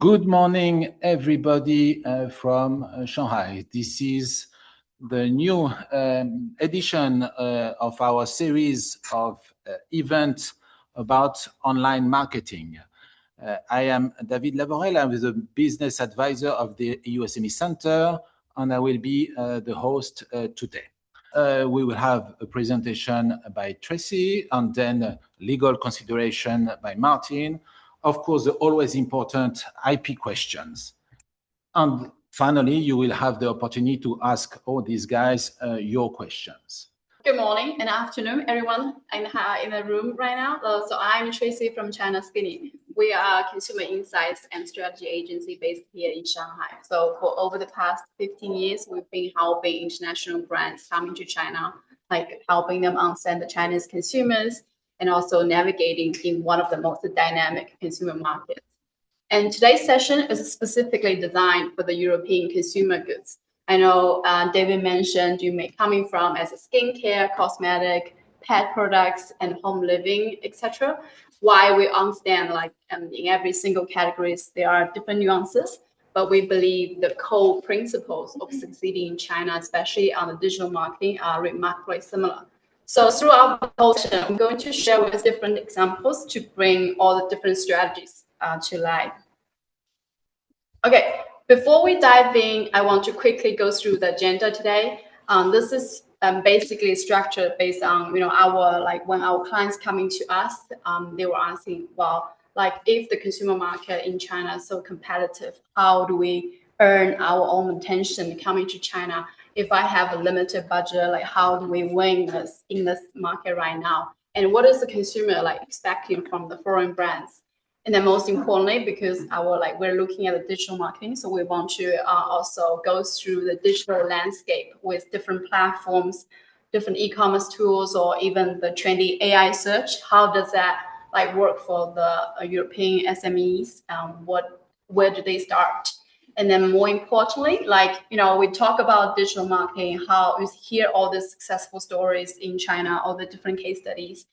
Good morning, everybody from Shanghai. This is the new edition of our series of events about online marketing. I am David Lavorel. I'm the business advisor of the EU SME Centre, and I will be the host today. We will have a presentation by Tracy and then legal consideration by Martin. Of course, the always important IP questions. And finally, you will have the opportunity to ask all these guys your questions. Good morning and afternoon, everyone in the room right now. So I'm Tracy from China Skinny. We are a consumer insights and strategy agency based here in Shanghai. So for over the past 15 years, we've been helping international brands coming to China, like helping them understand the Chinese consumers and also navigating in one of the most dynamic consumer markets. And today's session is specifically designed for the European consumer goods. I know David mentioned you may coming from as a skincare, cosmetic, pet products, and home living, etc. Why we understand like in every single categories there are different nuances, but we believe the core principles of succeeding in China, especially on the digital marketing, are remarkably similar. So throughout the whole session, I'm going to share with different examples to bring all the different strategies to life. Okay, before we dive in, I want to quickly go through the agenda today. This is basically structured based on our when our clients coming to us, they were asking, well, like if the consumer market in China is so competitive, how do we earn our own attention coming to China? If I have a limited budget, like how do we win this in this market right now? And what is the consumer like expecting from the foreign brands? And then most importantly, because we're looking at the digital marketing, so we want to also go through the digital landscape with different platforms, different e-commerce tools, or even the trendy AI search. How does that like work for the European SMEs? Where do they start? And then more importantly, we talk about digital marketing, how we hear all the successful stories in China, all the different case studies.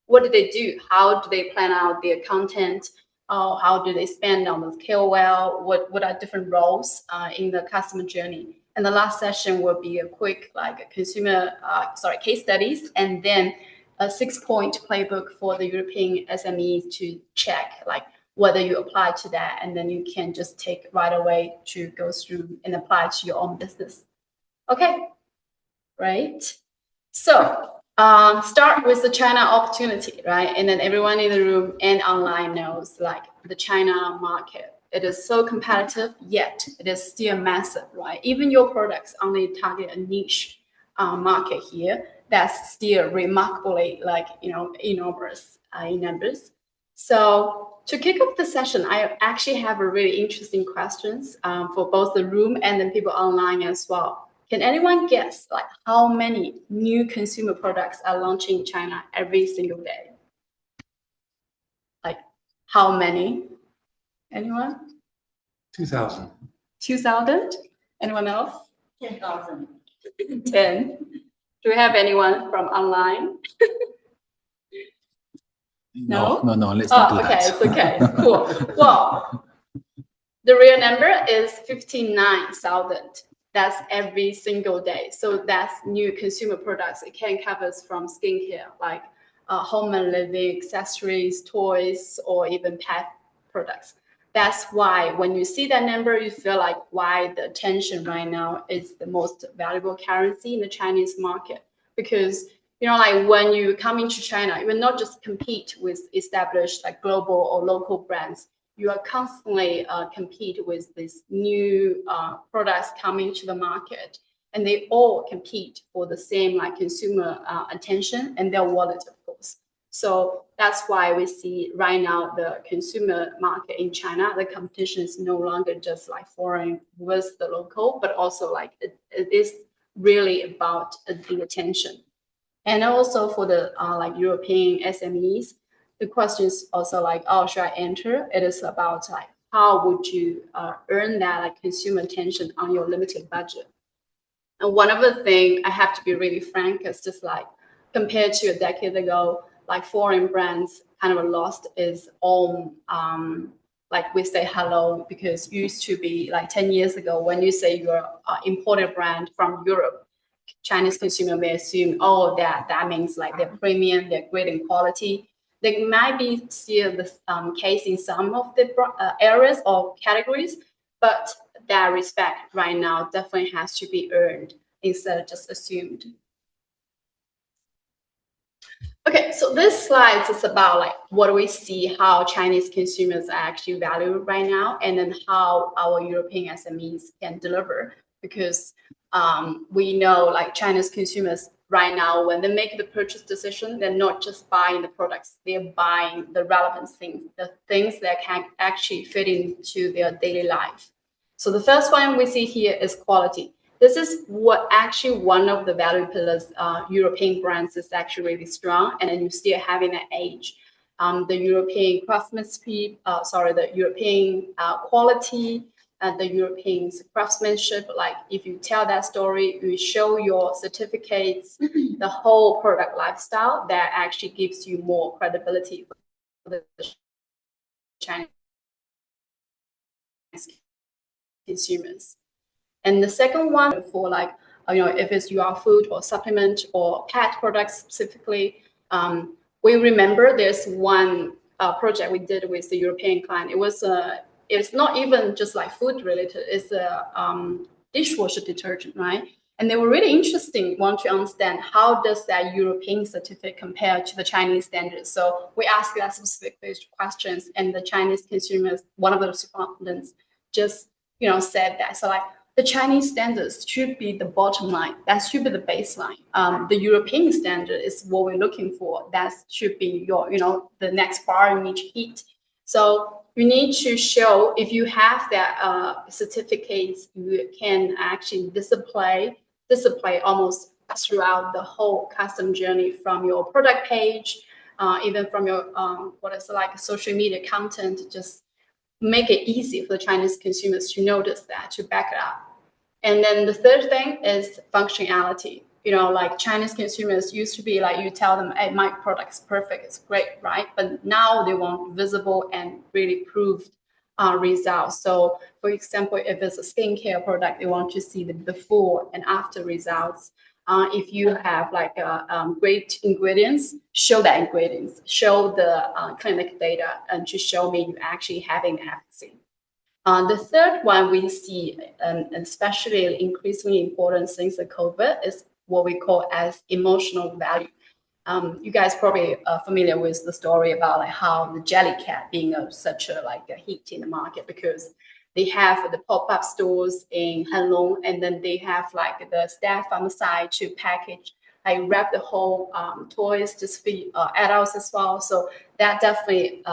What do they do? How do they plan out their content? How do they spend on the KOL? What are different roles in the customer journey? And the last session will be a quick case studies, and then a 6-point playbook for the European SMEs to check whether you apply to that, and then you can just take right away to go through and apply to your own business. Okay, right? So start with the China opportunity, right? And then everyone in the room and online knows the China market. It is so competitive, yet it is still massive, right? Even your products only target a niche market here. That's still remarkably enormous in numbers. So to kick off the session, I actually have a really interesting questions for both the room and then people online as well. Can anyone guess how many new consumer products are launching in China every single day? How many? Anyone? 2,000. 2,000? Anyone else? 10,000. 10. Do we have anyone from online? No, let's not do that. Okay, it's okay. Cool. Well, the real number is 59,000. That's every single day. So that's new consumer products. It can cover from skincare, like home and living accessories, toys, or even pet products. That's why when you see that number, you feel like why the attention right now is the most valuable currency in the Chinese market. Because when you come into China, you will not just compete with established global or local brands. You are constantly compete with these new products coming to the market, and they all compete for the same consumer attention and their wallet, of course. So that's why we see right now the consumer market in China, the competition is no longer just foreign with the local, but also it is really about the attention. And also for the European SMEs, the question is also should I enter? It is about how would you earn that consumer attention on your limited budget? And one of the things I have to be really frank is just compared to a decade ago, foreign brands kind of lost its own like we say hello, because used to be like 10 years ago, when you say you're an imported brand from Europe, Chinese consumer may assume, oh, that means like they're premium, they're great in quality. There might be still the case in some of the areas or categories, but that respect right now definitely has to be earned instead of just assumed. Okay, so this slide is about like what do we see how Chinese consumers are actually valued right now, and then how our European SMEs can deliver. Because we know like Chinese consumers right now, when they make the purchase decision, they're not just buying the products, they're buying the relevant things, the things that can actually fit into their daily life. So the first one we see here is quality. This is what actually one of the value pillars European brands is actually really strong, and then you still having an age. The European craftsmanship, the European quality, the European craftsmanship. Like if you tell that story, you show your certificates, the whole product lifestyle, that actually gives you more credibility for the Chinese consumers. And the second one for like, if it's your food or supplement or pet products specifically, we remember there's one project we did with the European client. It's not even just like food related, it's a dishwasher detergent, right? And they were really interesting, want to understand how does that European certificate compare to the Chinese standards. So we asked that specific questions, and the Chinese consumers, one of the respondents just said that. So like, the Chinese standards should be the bottom line. That should be the baseline. The European standard is what we're looking for. That should be your, the next bar you need to hit. So you need to show, if you have that certificates, you can actually display almost throughout the whole custom journey, from your product page, even from your social media content. Just make it easy for the Chinese consumers to notice that, to back it up. And then the third thing is functionality. Like Chinese consumers used to be like, you tell them, hey, my product's perfect, it's great, right? But now they want visible and really proved results. So for example, if it's a skincare product, they want to see the before and after results. If you have like great ingredients, show the ingredients, show the clinic data, and to show me you actually having efficacy. The third one we see, especially increasingly important since the COVID, is what we call as emotional value. You guys probably are familiar with the story about like how the Jellycat being such a hit in the market, because they have the pop-up stores in Hanlong, and then they have like the staff on the side to package, wrap the whole toys just for adults as well. So that definitely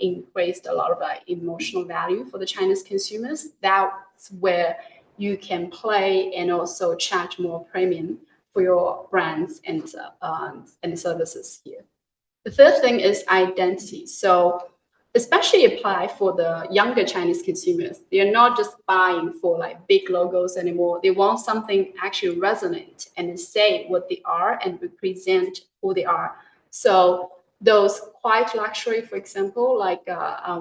increased a lot of emotional value for the Chinese consumers. That's where you can play and also charge more premium for your brands and services here. The third thing is identity. So especially apply for the younger Chinese consumers. They're not just buying for like big logos anymore. They want something actually resonate and say what they are and represent who they are. So those quiet luxury, for example, like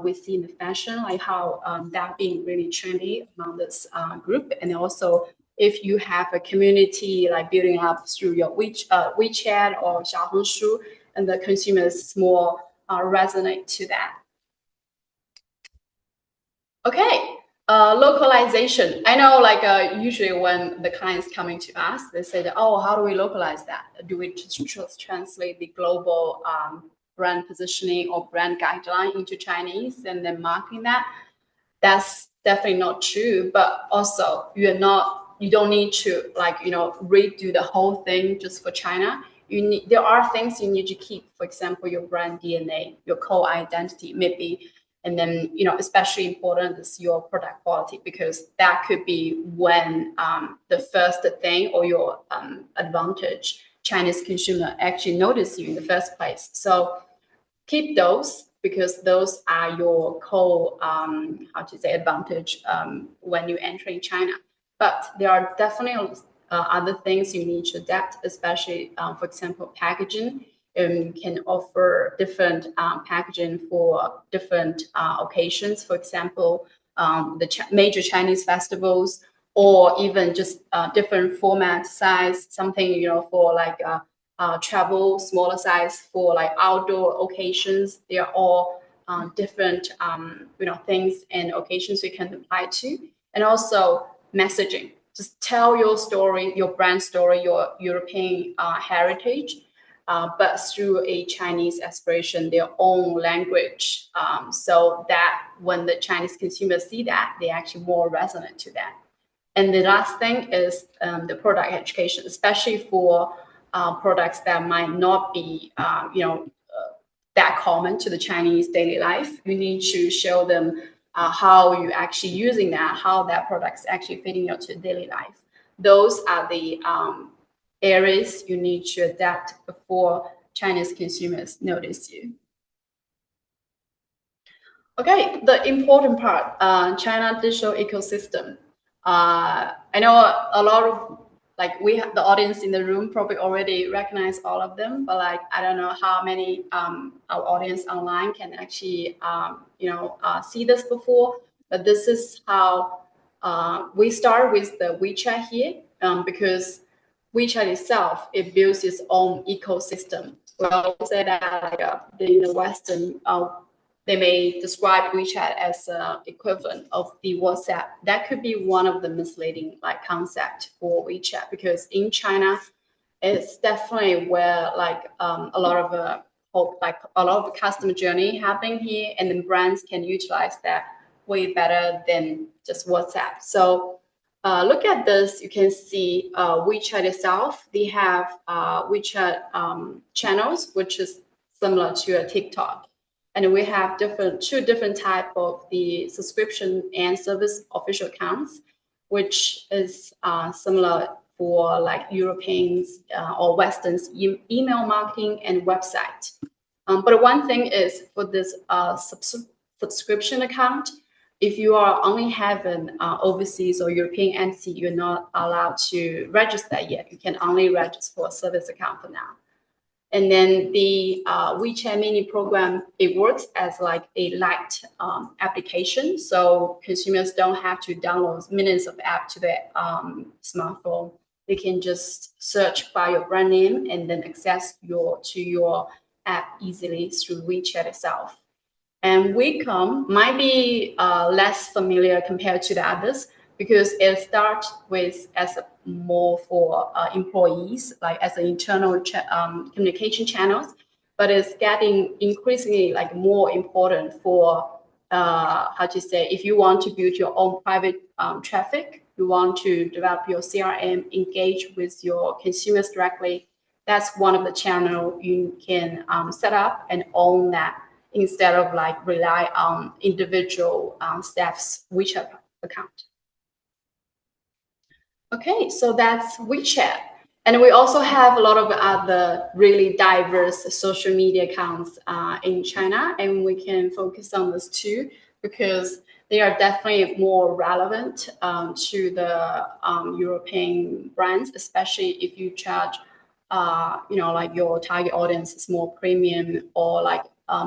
we see in the fashion, like how that being really trendy among this group. And also, if you have a community like building up through your WeChat or Xiaohongshu, and the consumers more resonate to that. Okay, localization. I know usually when the clients coming to us, they say that, oh, how do we localize that? Do we just translate the global brand positioning or brand guideline into Chinese and then marking that? That's definitely not true. But also you don't need to redo the whole thing just for China. There are things you need to keep, for example, your brand DNA, your core identity, maybe. And then, especially important is your product quality, because that could be when the first thing or your advantage Chinese consumer actually notice you in the first place. So keep those, because those are your core, advantage when you enter in China. But there are definitely other things you need to adapt, especially, for example, packaging. can offer different packaging for different occasions. For example, the major Chinese festivals, or even just different format, size, something for like travel, smaller size for like outdoor occasions. they are all different things and occasions we can apply to. And also messaging, just tell your story, your brand story, your European heritage, but through a Chinese aspiration, their own language, so that when the Chinese consumers see that, they actually more resonant to that. And the last thing is the product education, especially for products that might not be, that common to the Chinese daily life. You need to show them how you actually using that, how that product's actually fitting into daily life. Those are the areas you need to adapt before Chinese consumers notice you. Okay, the important part, China digital ecosystem. I know a lot of the audience in the room probably already recognize all of them, but I don't know how many our audience online can actually see this before. But this is how we start with the WeChat here, because WeChat itself, it builds its own ecosystem. We always say that in the Western, they may describe WeChat as equivalent of the WhatsApp. That could be one of the misleading concept for WeChat, because in China, it's definitely where a lot of the customer journey happening here, and then brands can utilize that way better than just WhatsApp. So look at this. You can see WeChat itself. They have WeChat channels, which is similar to a TikTok. And we have two different type of the subscription and service official accounts, which is similar for Europeans or Westerns email marketing and website. But one thing is for this subscription account, if you are only having overseas or European entity, you're not allowed to register yet. You can only register for a service account for now. And then the WeChat mini program, it works as a light application. So consumers don't have to download millions of apps to their smartphone. They can just search by your brand name and then access to your app easily through WeChat itself. And WeCom might be less familiar compared to the others, because it starts with as more for employees, as an internal communication channels, but it's getting increasingly more important for if you want to build your own private traffic, you want to develop your CRM, engage with your consumers directly. That's one of the channels you can set up and own that, instead of rely on individual staff's WeChat account. Okay, so that's WeChat. And we also have a lot of other really diverse social media accounts in China, and we can focus on this too, because they are definitely more relevant to the European brands, especially if you charge, your target audience is more premium or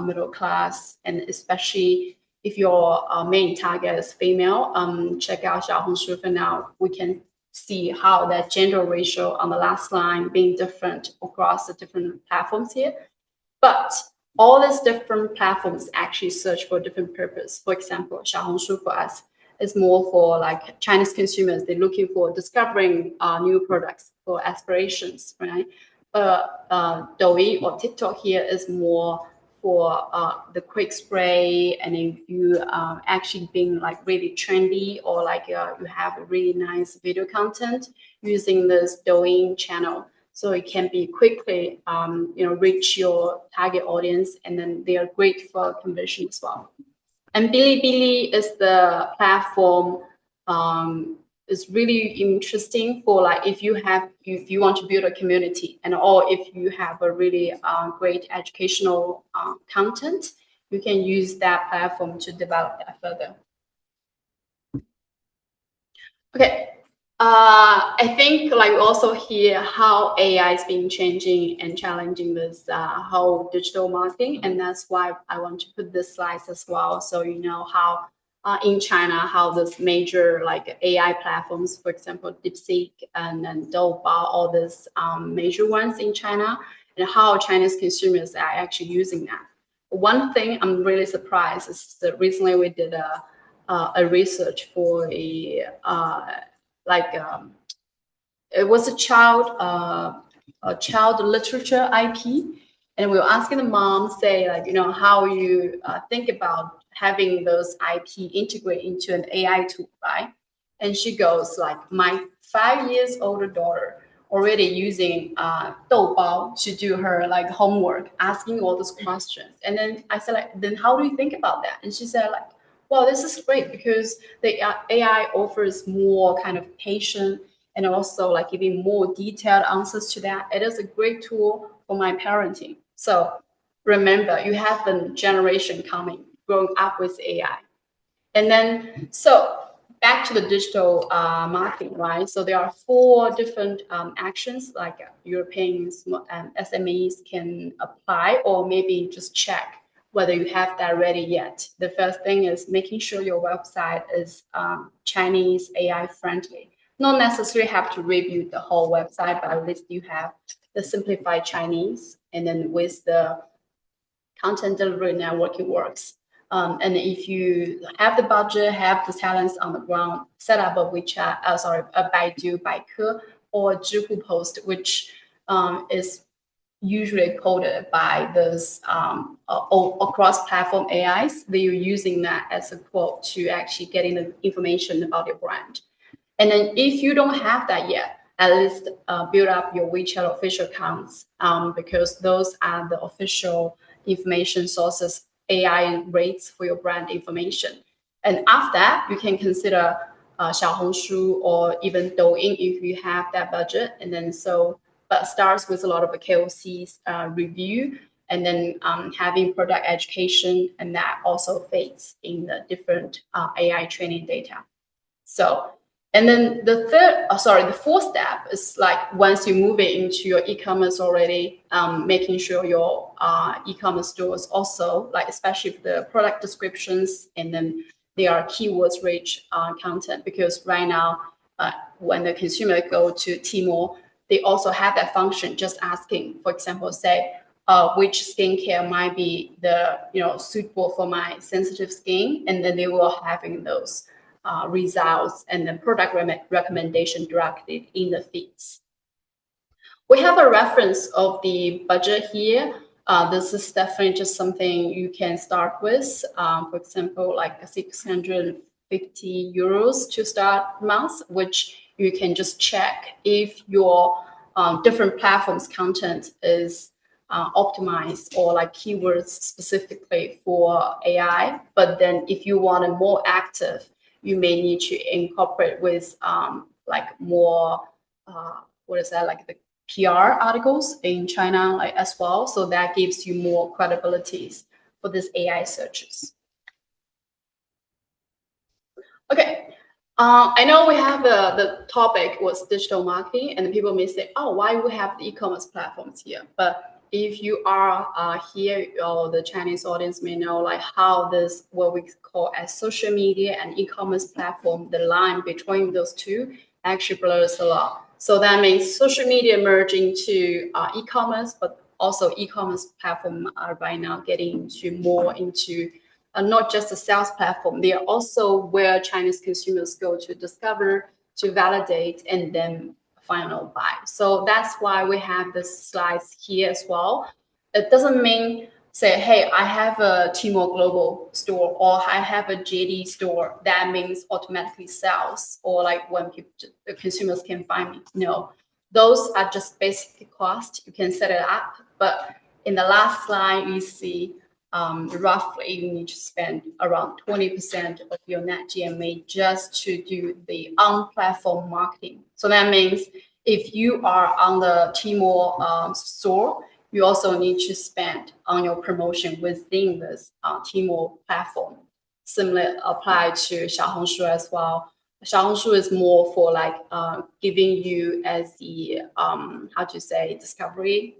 middle class, and especially if your main target is female. Check out Xiaohongshu for now. We can see how that gender ratio on the last line being different across the different platforms here. But all these different platforms actually search for a different purpose. For example, Xiaohongshu for us is more for Chinese consumers. They're looking for discovering new products for aspirations, right? Douyin or TikTok here is more for the quick spray, and if you actually being really trendy, or you have a really nice video content using this Douyin channel, so it can be quickly reach your target audience, and then they are great for conversion as well. And Bilibili is the platform. Is really interesting for if you want to build a community, and or if you have a really great educational content, you can use that platform to develop that further. Okay, I think like we also hear how AI is being changing and challenging this whole digital marketing, and that's why I want to put this slides as well. So you know how in China, how this major like AI platforms, for example, DeepSeek and Doubao, all these major ones in China, and how Chinese consumers are actually using that. One thing I'm really surprised is that recently we did a research for it was a child literature IP, and we were asking the mom, say like, you know, how you think about having those IP integrate into an AI tool, right? And she goes like, my 5 years older daughter already using Doubao to do her like homework, asking all those questions. And then I said like, then how do you think about that? And she said like, well, this is great because the AI offers more kind of patient and also like giving more detailed answers to that. It is a great tool for my parenting. So remember, you have a generation coming, growing up with AI. And then, so back to the digital marketing, right? So there are 4 different actions like European SMEs can apply, or maybe just check whether you have that ready yet. The first thing is making sure your website is Chinese AI friendly. Not necessarily have to review the whole website, but at least you have the simplified Chinese, and then with the content delivery network, it works. And if you have the budget, have the talents on the ground, set up a WeChat, a Baidu, Baike, or Zhihu post, which is usually coded by those across-platform AIs. They're using that as a quote to actually getting the information about your brand. And then if you don't have that yet, at least build up your WeChat official accounts because those are the official information sources, AI rates for your brand information. And after that, you can consider Xiaohongshu or even Douyin if you have that budget. And then but starts with a lot of the KOCs review, and then having product education, and that also fits in the different AI training data. So, and then the 4th step is like once you move it into your e-commerce already, making sure your e-commerce stores also, like especially for the product descriptions, and then they are keywords rich content, because right now when the consumer go to Tmall, they also have that function just asking, for example, say which skincare might be the suitable for my sensitive skin, and then they will having those results and then product recommendation directly in the feeds. We have a reference of the budget here. This is definitely just something you can start with. For example, like 650 euros to start month, which you can just check if your different platforms content is optimized or like keywords specifically for AI. But then if you want a more active, you may need to incorporate with like more, like the PR articles in China like, as well. So that gives you more credibilities for these AI searches. Okay, I know we have the topic was digital marketing, and people may say, oh, why we have the e-commerce platforms here? But if you are here, or the Chinese audience may know like how this, what we call as social media and e-commerce platform, the line between those two actually blurs a lot. So that means social media merging to e-commerce, but also e-commerce platform are right now getting into not just a sales platform. They are also where Chinese consumers go to discover, to validate, and then final buy. So that's why we have the slides here as well. It doesn't mean say, hey, I have a Tmall Global store or I have a JD store. That means automatically sales, or like when the consumers can find me. No, those are just basic cost. You can set it up, but in the last slide you see roughly you need to spend around 20% of your net GMA just to do the on-platform marketing. So that means if you are on the Tmall store, you also need to spend on your promotion within this Tmall platform. Similar apply to Xiaohongshu as well. Xiaohongshu is more for like giving you as the discovery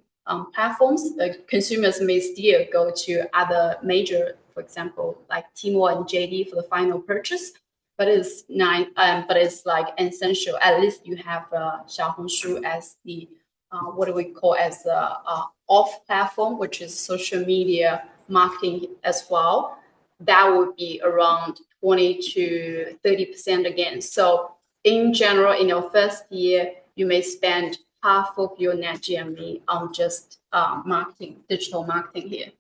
platforms. Consumers may still go to other major, for example, like Tmall and JD for the final purchase, but it's not. But it's like essential. At least you have Xiaohongshu as the what do we call as the off platform, which is social media marketing as well. That would be around 20 to 30% again. So in general, in your first year, you may spend half of your net GMV on just marketing, digital marketing here.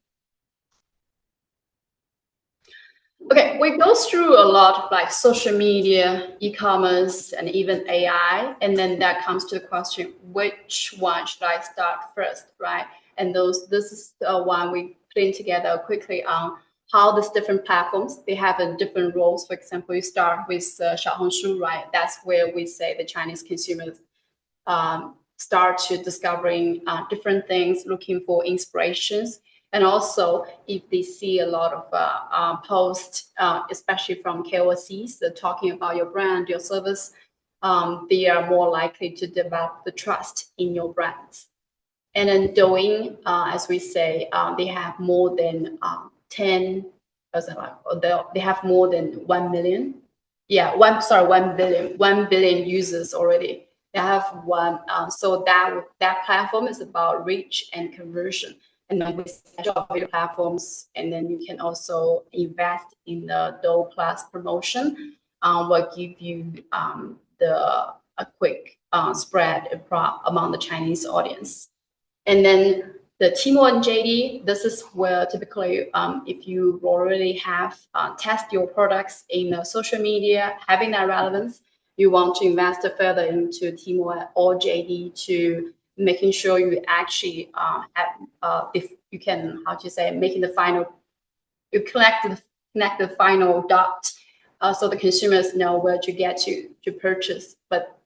Okay, we go through a lot of like social media, e-commerce, and even AI, and then that comes to the question, which one should I start first, right? And this is the one we putting together quickly on how these different platforms, they have a different roles. For example, you start with Xiaohongshu, right? That's where we say the Chinese consumers start to discovering different things, looking for inspirations. And also, if they see a lot of posts, especially from KOCs, talking about your brand, your service, they are more likely to develop the trust in your brands. And then Douyin, as we say, they have more than they have more than 1 million. Yeah, 1 billion, 1 billion users already. They have one, so that platform is about reach and conversion. And then with job platforms, and then you can also invest in the Douyin Plus promotion, will give you a quick spread among the Chinese audience. And then the Tmall and JD, this is where typically, if you already have test your products in social media, having that relevance, you want to invest further into Tmall or JD to making sure you actually have, if you can, making the final, you connect the final dot, so the consumers know where to get to purchase. But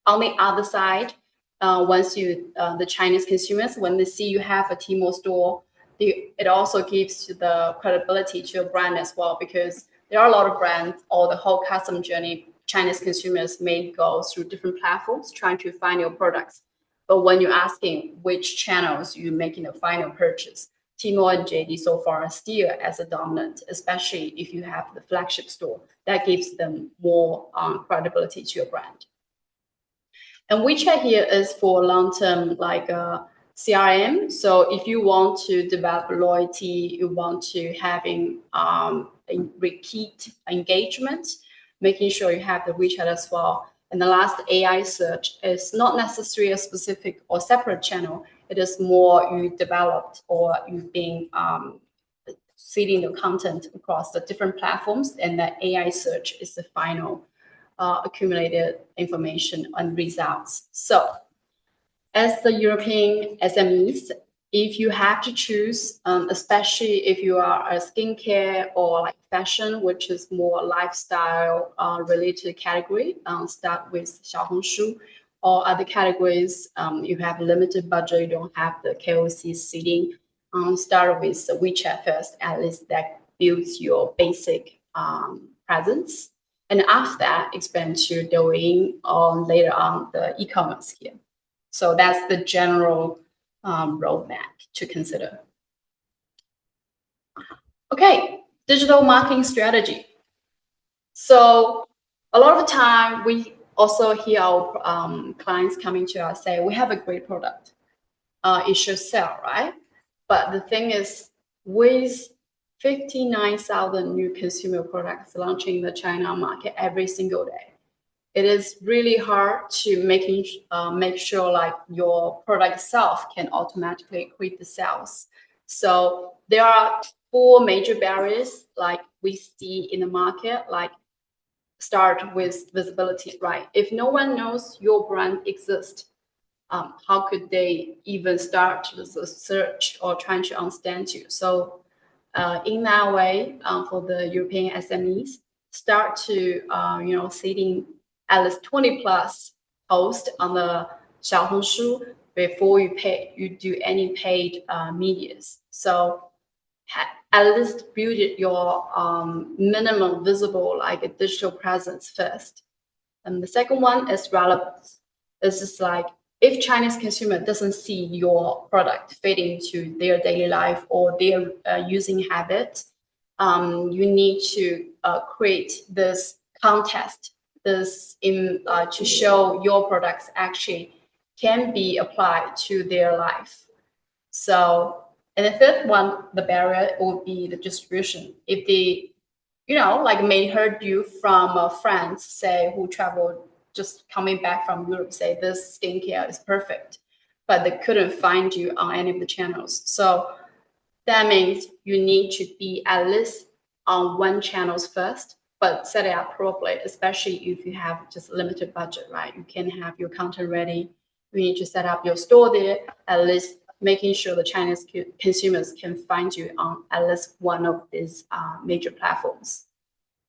on the other side, once the Chinese consumers, when they see you have a Tmall store, it also gives the credibility to your brand as well, because there are a lot of brands or the whole customer journey, Chinese consumers may go through different platforms trying to find your products. But when you're asking which channels you're making the final purchase, Tmall and JD so far are still as a dominant, especially if you have the flagship store. That gives them more credibility to your brand. And WeChat here is for long-term, like CRM. So if you want to develop loyalty, you want to having a repeat engagement, making sure you have the WeChat as well. And the last, AI search, is not necessarily a specific or separate channel. It is more you developed or you've been feeding the content across the different platforms, and the AI search is the final accumulated information and results. So as the European SMEs, if you have to choose, especially if you are a skincare or like fashion, which is more lifestyle related category, start with Xiaohongshu. Or other categories, you have limited budget, you don't have the KOC seating, start with WeChat first. At least that builds your basic presence. And after that, expand to Douyin or later on the e-commerce here. So that's the general roadmap to consider. Okay, digital marketing strategy. So a lot of the time, we also hear our clients coming to us say, we have a great product. It should sell, right? But the thing is, with 59,000 new consumer products launching in the China market every single day, it is really hard to make sure like your product itself can automatically equate the sales. So there are 4 major barriers like we see in the market, like start with visibility, right? If no one knows your brand exists, how could they even start the search or trying to understand you? So in that way, for the European SMEs, start to seeding at least 20 plus posts on the Xiaohongshu before you do any paid medias. So at least build your minimum visible like a digital presence first. And the second one is relevance. This is like if Chinese consumer doesn't see your product fit into their daily life or their using habits, you need to create this contest, to show your products actually can be applied to their life. So, and the third one, the barrier would be the distribution. If they, like may heard you from friends, say, who traveled, just coming back from Europe, say this skincare is perfect, but they couldn't find you on any of the channels. So that means you need to be at least on one channels first, but set it up properly, especially if you have just limited budget, right? You can have your content ready. You need to set up your store there, at least making sure the Chinese consumers can find you on at least one of these major platforms.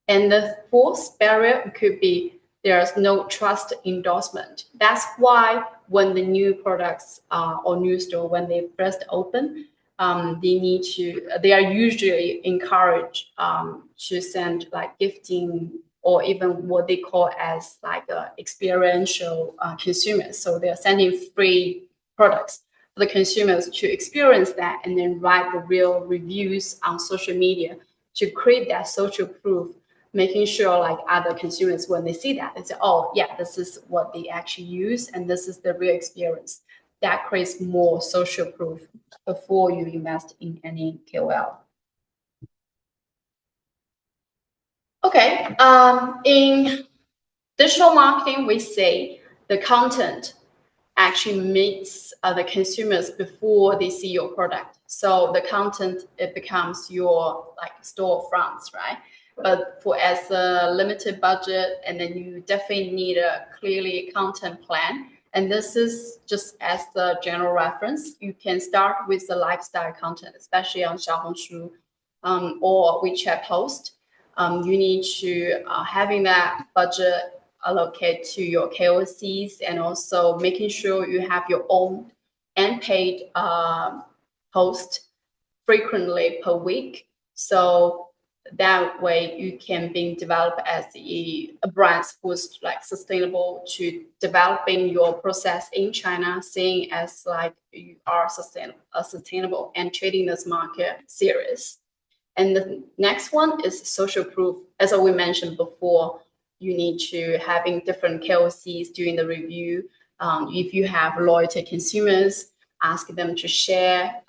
And the fourth barrier could be there's no trust endorsement. That's why when the new products or new store, when they first open, they are usually encouraged to send like gifting or even what they call as like experiential consumers. So they're sending free products for the consumers to experience that and then write the real reviews on social media to create that social proof, making sure like other consumers, when they see that, they say, oh yeah, this is what they actually use and this is the real experience. That creates more social proof before you invest in any KOL. Okay, in digital marketing, we say the content actually meets the consumers before they see your product. So the content, it becomes your like storefronts, right? But for as a limited budget, and then you definitely need a clearly content plan. And this is just as the general reference. You can start with the lifestyle content, especially on Xiaohongshu or WeChat post. You need to having that budget allocate to your KOCs and also making sure you have your own and paid post frequently per week. So that way you can be developed as a brand who's like sustainable to developing your process in China, seeing as like you are sustainable and treating this market serious. And the next one is social proof. As we mentioned before, you need to having different KOCs doing the review. If you have loyalty consumers, ask them to share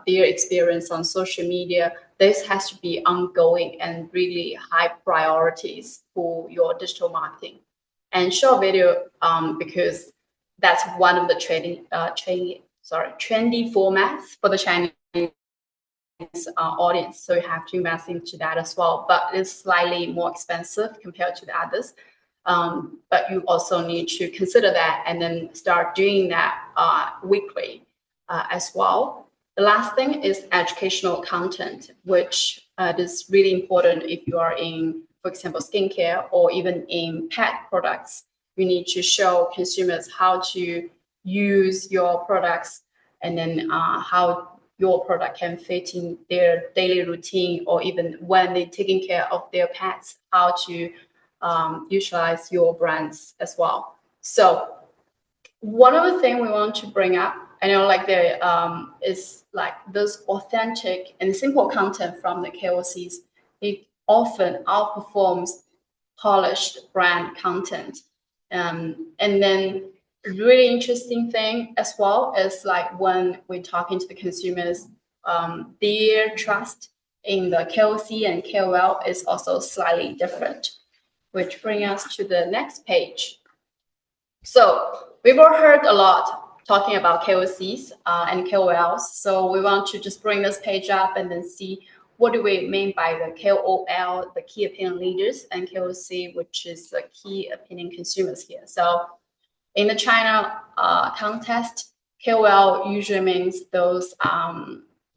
their experience on social media. This has to be ongoing and really high priorities for your digital marketing. And short video, because that's one of the trendy formats for the Chinese audience. So you have to invest into that as well, but it's slightly more expensive compared to the others. But you also need to consider that and then start doing that weekly as well. The last thing is educational content, which is really important if you are in, for example, skincare or even in pet products. You need to show consumers how to use your products and then how your product can fit in their daily routine, or even when they're taking care of their pets, how to utilize your brands as well. So one of the things we want to bring up, I know like there is like this authentic and simple content from the KOCs. It often outperforms polished brand content. And then really interesting thing as well is like when we're talking to the consumers, their trust in the KOC and KOL is also slightly different, which brings us to the next page. So we've all heard a lot talking about KOCs and KOLs. So we want to just bring this page up and then see what do we mean by the KOL, the key opinion leaders, and KOC, which is the key opinion consumers here. So in the China context, KOL usually means those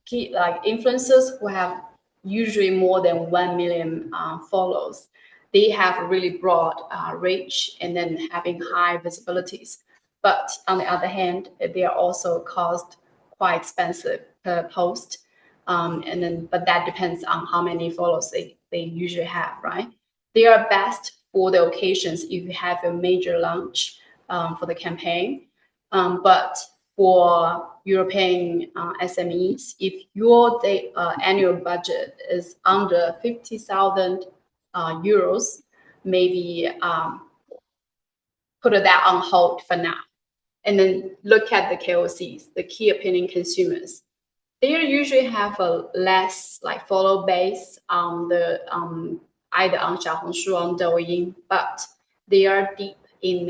key like influencers who have usually more than 1 million followers. They have a really broad reach and then having high visibilities. But on the other hand, they are also cost quite expensive per post. But that depends on how many followers they usually have, right? They are best for the occasions if you have a major launch for the campaign. But for European SMEs, if your annual budget is under 50,000 euros, maybe put that on hold for now. And then look at the KOCs, the key opinion consumers. They usually have a less like follow base on the either on Xiaohongshu or on Douyin, but they are deep in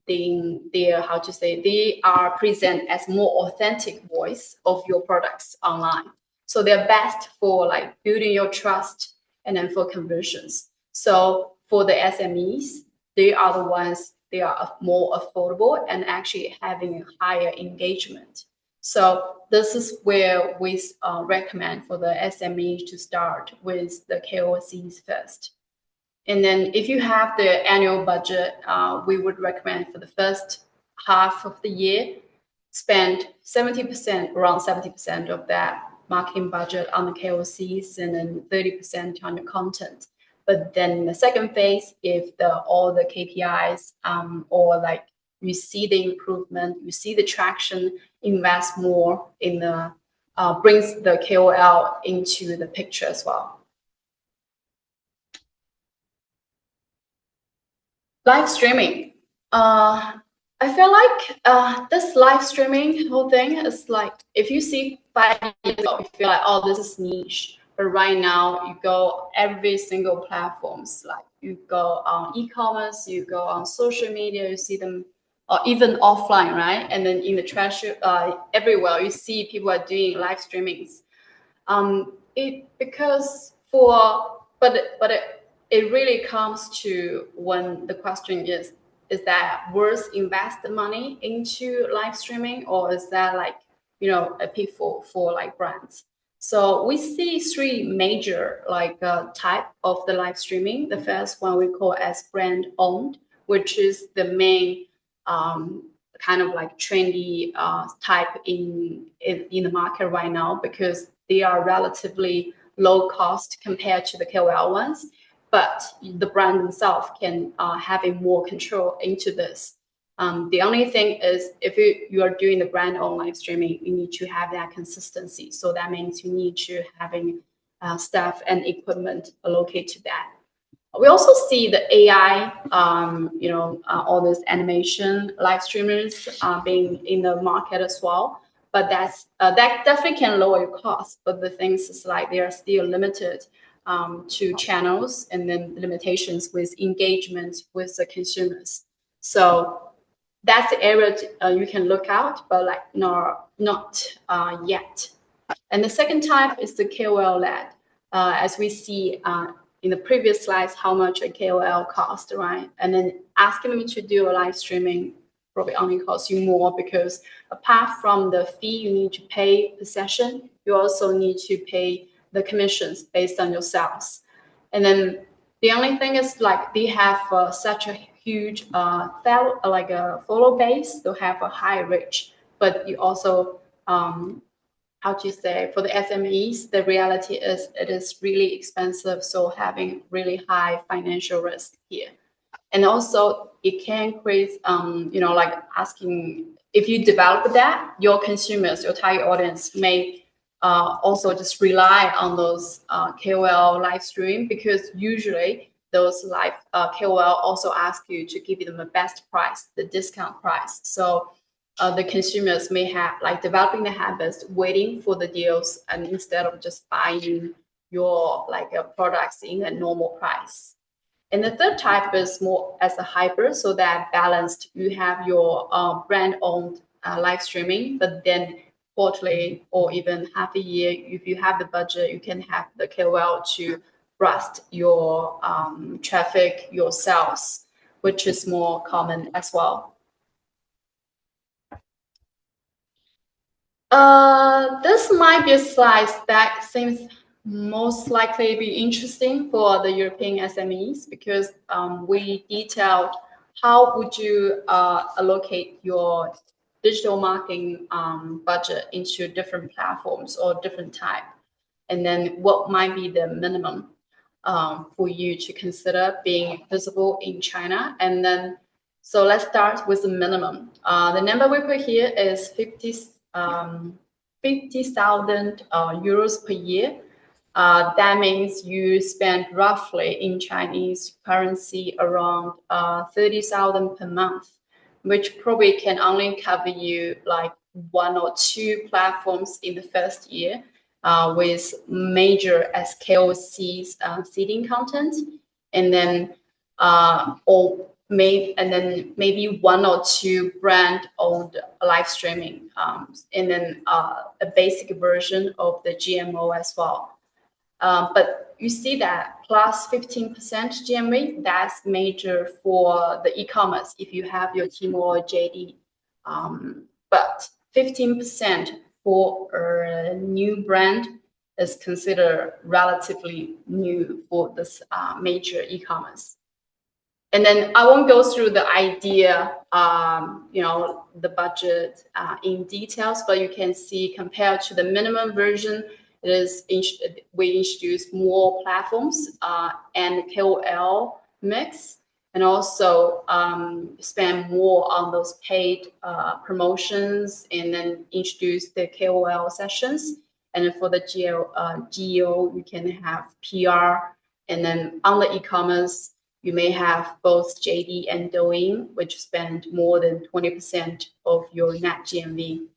their how to say, they are present as more authentic voice of your products online. So they're best for like building your trust and then for conversions. So for the SMEs, they are the ones, they are more affordable and actually having a higher engagement. So this is where we recommend for the SME to start with the KOCs first. And then if you have the annual budget, we would recommend for the first half of the year, spend 70%, around 70% of that marketing budget on the KOCs and then 30% on your content. But then the second phase, if all the KPIs or like you see the improvement, you see the traction, invest more in the brings the KOL into the picture as well. Live streaming. I feel like this live streaming whole thing is like, if you see 5 years ago, you feel like, oh, this is niche. But right now, you go every single platforms. Like you go on e-commerce, you go on social media, you see them, or even offline, right? And then in the treasure, everywhere you see people are doing live streamings. It really comes to when the question is that worth invest the money into live streaming, or is that like, you know, a pitfall for like brands? So we see 3 major like type of the live streaming. The first one we call as brand owned, which is the main kind of like trendy type in the market right now, because they are relatively low cost compared to the KOL ones. But the brand themselves can have a more control into this. The only thing is, if you are doing the brand owned live streaming, you need to have that consistency. So that means you need to having staff and equipment allocated to that. We also see the AI, all those animation live streamers being in the market as well. But that definitely can lower your cost. But the things is like they are still limited to channels, and then limitations with engagement with the consumers. So that's the area you can look out, but like not yet. And the second type is the KOL led, as we see in the previous slides, how much a KOL cost, right? And then asking them to do a live streaming probably only costs you more, because apart from the fee you need to pay per session, you also need to pay the commissions based on your sales. And then the only thing is like they have such a huge follow base, they'll have a high reach, but you also how to say, for the SMEs, the reality is it is really expensive, so having really high financial risk here. And also it can create like asking, if you develop that, your consumers, your target audience may also just rely on those KOL live stream, because usually those live KOL also ask you to give them the best price, the discount price. So the consumers may have like developing the habits, waiting for the deals, and instead of just buying your products in a normal price. And the third type is more as a hybrid, so that balanced, you have your brand owned live streaming, but then quarterly or even half a year, if you have the budget, you can have the KOL to boost your traffic, your sales, which is more common as well. This might be a slide that seems most likely be interesting for the European SMEs, because we detailed how would you allocate your digital marketing budget into different platforms or different type, and then what might be the minimum. for you to consider being visible in China. And then, so let's start with the minimum. The number we put here is 50,000 euros per year. That means you spend roughly in Chinese currency around 30,000 per month, which probably can only cover you like 1 or 2 platforms in the first year with major SKOCs seeding content, and then maybe 1 or 2 brand-owned live streaming, and then a basic version of the GMO as well. But you see that plus 15% GMV, that's major for the e-commerce if you have your Tmall or JD. But 15% for a new brand is considered relatively new for this major e-commerce. And then I won't go through the idea, the budget in details, but you can see compared to the minimum version, we introduce more platforms and KOL mix, and also spend more on those paid promotions, and then introduce the KOL sessions. And then for the GEO, you can have PR, and then on the e-commerce, you may have both JD and Douyin, which spend more than 20% of your net GMV.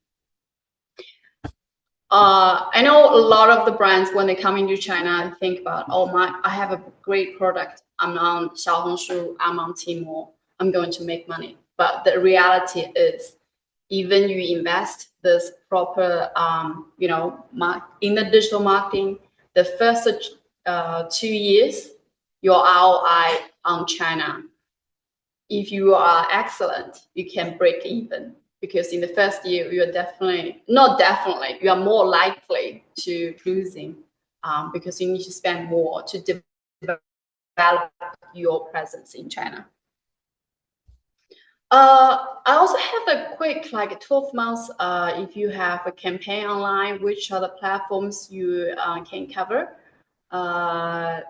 I know a lot of the brands, when they come into China, think about, I have a great product. I'm on Xiaohongshu, I'm on Tmall, I'm going to make money. But the reality is, even you invest this proper, in the digital marketing, the first 2 years, your ROI on China, if you are excellent, you can break even. Because in the first year, you are you are more likely to losing because you need to spend more to develop your presence in China. I also have a quick 12 months, if you have a campaign online, which are the platforms you can cover.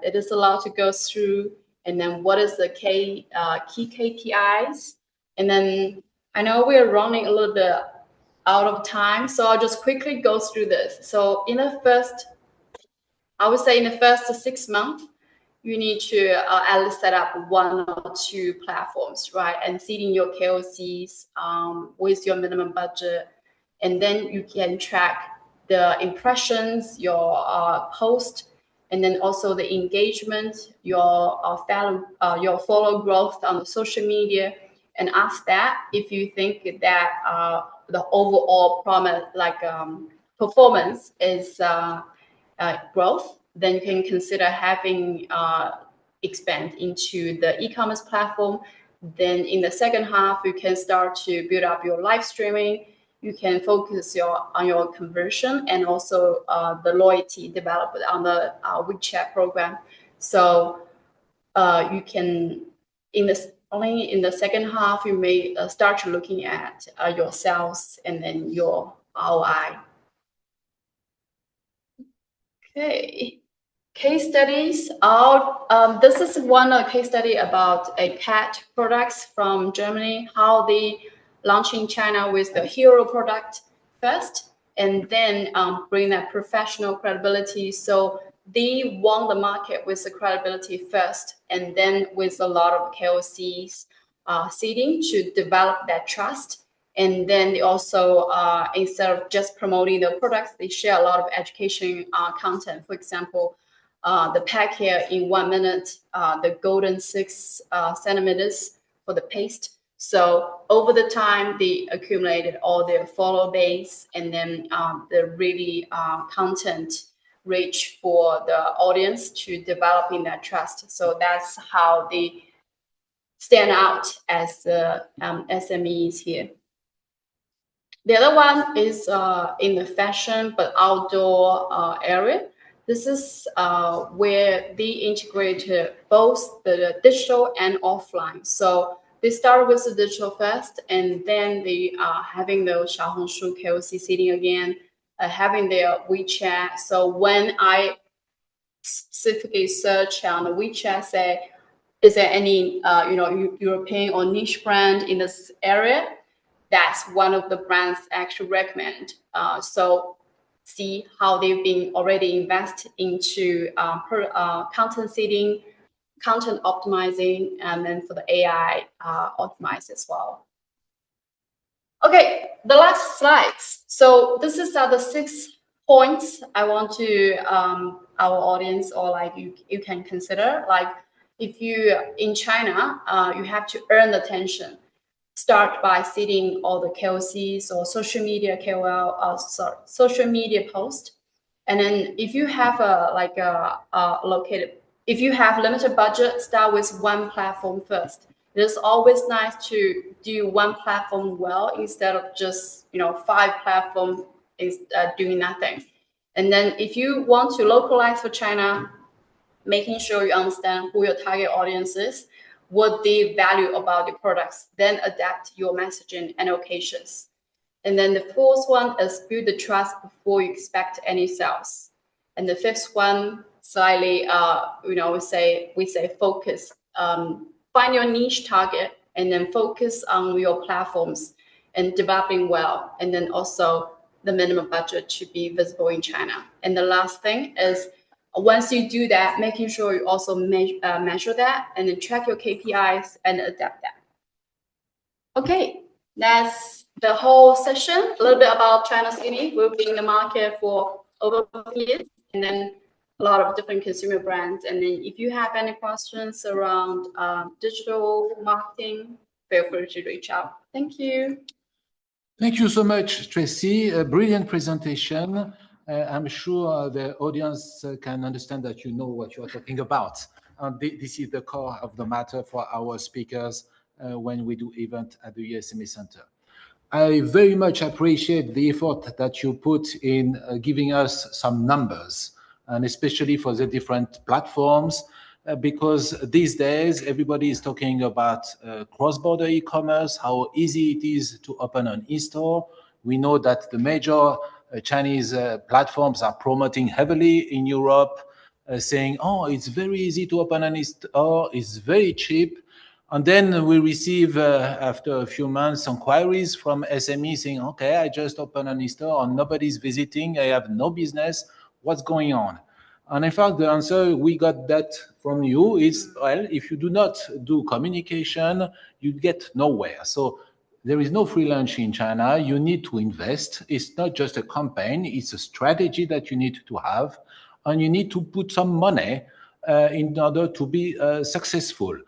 It is a lot to go through, and then what is the key KPIs, and then I know we're running a little bit out of time, so I'll just quickly go through this. So I would say in the first 6 months, you need to at least set up 1 or 2 platforms, right? And seeding your KOCs with your minimum budget. And then you can track the impressions, your post, and then also the engagement, your follow growth on the social media. And after that, if you think that the overall performance is growth, then you can consider having expand into the e-commerce platform. Then in the second half, you can start to build up your live streaming. You can focus on your conversion and also the loyalty developed on the WeChat program. So you can only in the second half, you may start looking at your sales and then your ROI. Okay, case studies. This is one case study about a pet products from Germany, how they launch in China with the hero product first, and then bring that professional credibility. So they won the market with the credibility first, and then with a lot of KOCs seeding to develop that trust. And then they also, instead of just promoting the products, they share a lot of education content. For example, the pack here in 1 minute, the golden 6 centimeters for the paste. So over the time, they accumulated all their follow base, and then the really content rich for the audience to developing that trust. So that's how they stand out as the SMEs here. The other one is in the fashion but outdoor area. This is where they integrated both the digital and offline. So they started with the digital first, and then they are having the Xiaohongshu KOC seeding again, having their WeChat. So when I specifically search on WeChat, say, is there any European or niche brand in this area? That's one of the brands actually recommend. So see how they've been already invested into content seeding, content optimizing, and then for the AI optimize as well. Okay, the last slides. So this is the 6 points I want to our audience, or like you can consider. Like if you in China, you have to earn the attention. Start by seeding all the KOCs or social media KOL, social media post, and then if you have if you have limited budget, start with one platform first. It's always nice to do one platform well instead of just 5 platforms doing nothing. And then if you want to localize for China, making sure you understand who your target audience is, what they value about the products, then adapt your messaging and occasions. And then the 4th one is build the trust before you expect any sales. And the 5th one, slightly, we say focus. Find your niche target and then focus on your platforms and developing well. And then also the minimum budget should be visible in China. And the last thing is, once you do that, making sure you also measure that and then track your KPIs and adapt that. Okay, that's the whole session. A little bit about China SME. We've been in the market for over 5 years, and then a lot of different consumer brands. And then if you have any questions around digital marketing, feel free to reach out. Thank you. Thank you so much, Tracy. A brilliant presentation. I'm sure the audience can understand that you know what you are talking about. This is the core of the matter for our speakers when we do event at the EU SME Centre. I very much appreciate the effort that you put in giving us some numbers, and especially for the different platforms, because these days everybody is talking about cross-border e-commerce, how easy it is to open an e-store. We know that the major Chinese platforms are promoting heavily in Europe, saying, oh, it's very easy to open an e-store, it's very cheap. And then we receive, after a few months, inquiries from SMEs saying, okay, I just opened an e-store and nobody's visiting, I have no business, what's going on? And in fact, the answer we got that from you is, well, if you do not do communication, you get nowhere. So there is no free lunch in China. You need to invest. It's not just a campaign. It's a strategy that you need to have. And you need to put some money in order to be successful,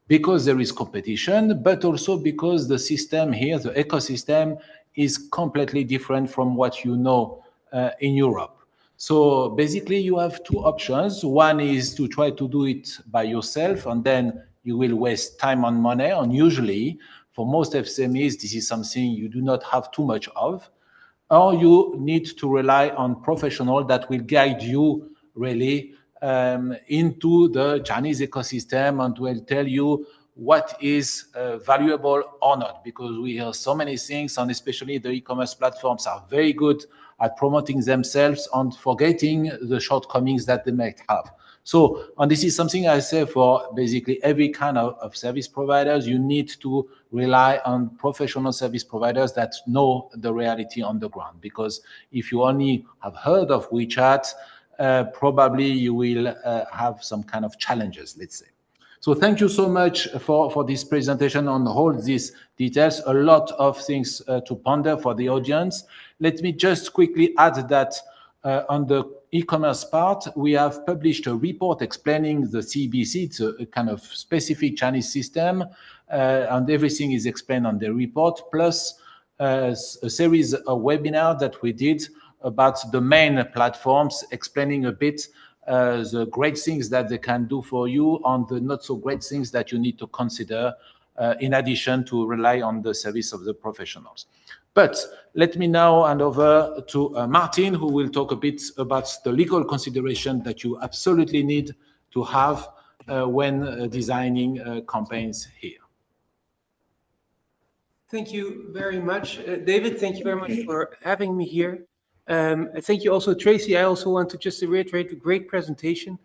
because there is competition, but also because the system here, the ecosystem, is completely different from what you know in Europe. So basically, you have 2 options. One is to try to do it by yourself, and then you will waste time and money. And usually, for most SMEs, this is something you do not have too much of. Or you need to rely on professionals that will guide you really into the Chinese ecosystem and will tell you what is valuable or not, because we hear so many things, and especially the e-commerce platforms are very good at promoting themselves and forgetting the shortcomings that they might have. So, and this is something I say for basically every kind of service providers. You need to rely on professional service providers that know the reality on the ground, because if you only have heard of WeChat, probably you will have some kind of challenges, let's say. So thank you so much for this presentation on all these details. A lot of things to ponder for the audience. Let me just quickly add that on the e-commerce part, we have published a report explaining the CBC. It's a kind of specific Chinese system, and everything is explained on the report, plus a series of webinars that we did about the main platforms, explaining a bit the great things that they can do for you and the not so great things that you need to consider in addition to rely on the service of the professionals. But let me now hand over to Martin, who will talk a bit about the legal consideration that you absolutely need to have when designing campaigns here. Thank you very much, David. Thank you very much for having me here. Thank you also, Tracy. I also want to just reiterate a great presentation,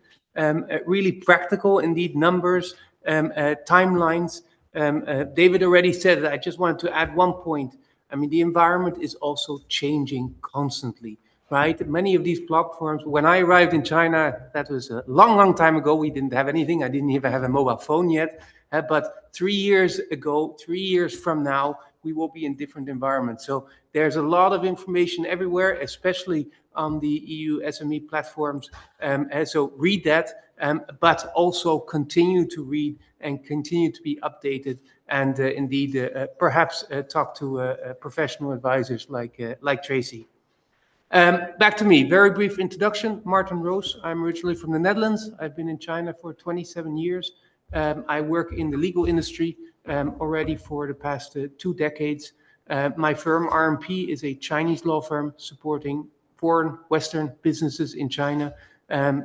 really practical, indeed, numbers, timelines. David already said that. I just wanted to add one point. I mean, the environment is also changing constantly, right? Many of these platforms, when I arrived in China, that was a long, long time ago. We didn't have anything. I didn't even have a mobile phone yet. But 3 years ago, 3 years from now, we will be in different environments. So there's a lot of information everywhere, especially on the EU SME platforms. And so read that, but also continue to read and continue to be updated. And indeed, perhaps talk to professional advisors like Tracy. Back to me, very brief introduction. Martin Roos, I'm originally from the Netherlands. I've been in China for 27 years. I work in the legal industry already for the past 2 decades. My firm, RMP, is a Chinese law firm supporting foreign Western businesses in China,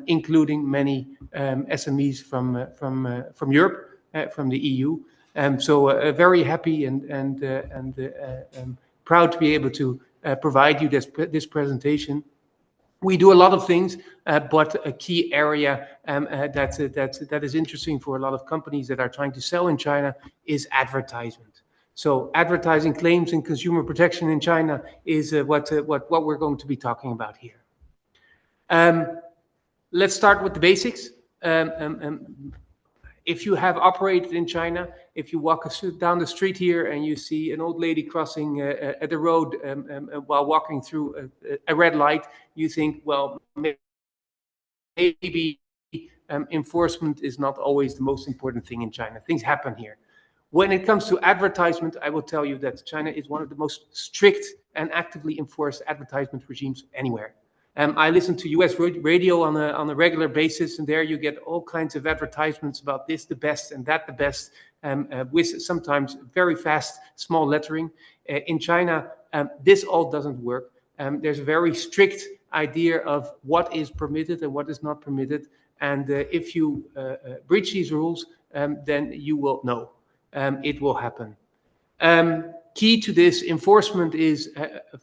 including many SMEs from Europe, from the EU. So very happy and proud to be able to provide you this presentation. We do a lot of things, but a key area that is interesting for a lot of companies that are trying to sell in China is advertisement. So advertising claims and consumer protection in China is what we're going to be talking about here. Let's start with the basics. If you have operated in China, if you walk down the street here and you see an old lady crossing at the road while walking through a red light, you think, well, maybe enforcement is not always the most important thing in China. Things happen here. When it comes to advertisement, I will tell you that China is one of the most strict and actively enforced advertisement regimes anywhere. I listen to US radio on a regular basis, and there you get all kinds of advertisements about this the best and that the best, with sometimes very fast, small lettering. In China, this all doesn't work. There's a very strict idea of what is permitted and what is not permitted. And if you breach these rules, then you will know. It will happen. Key to this enforcement is,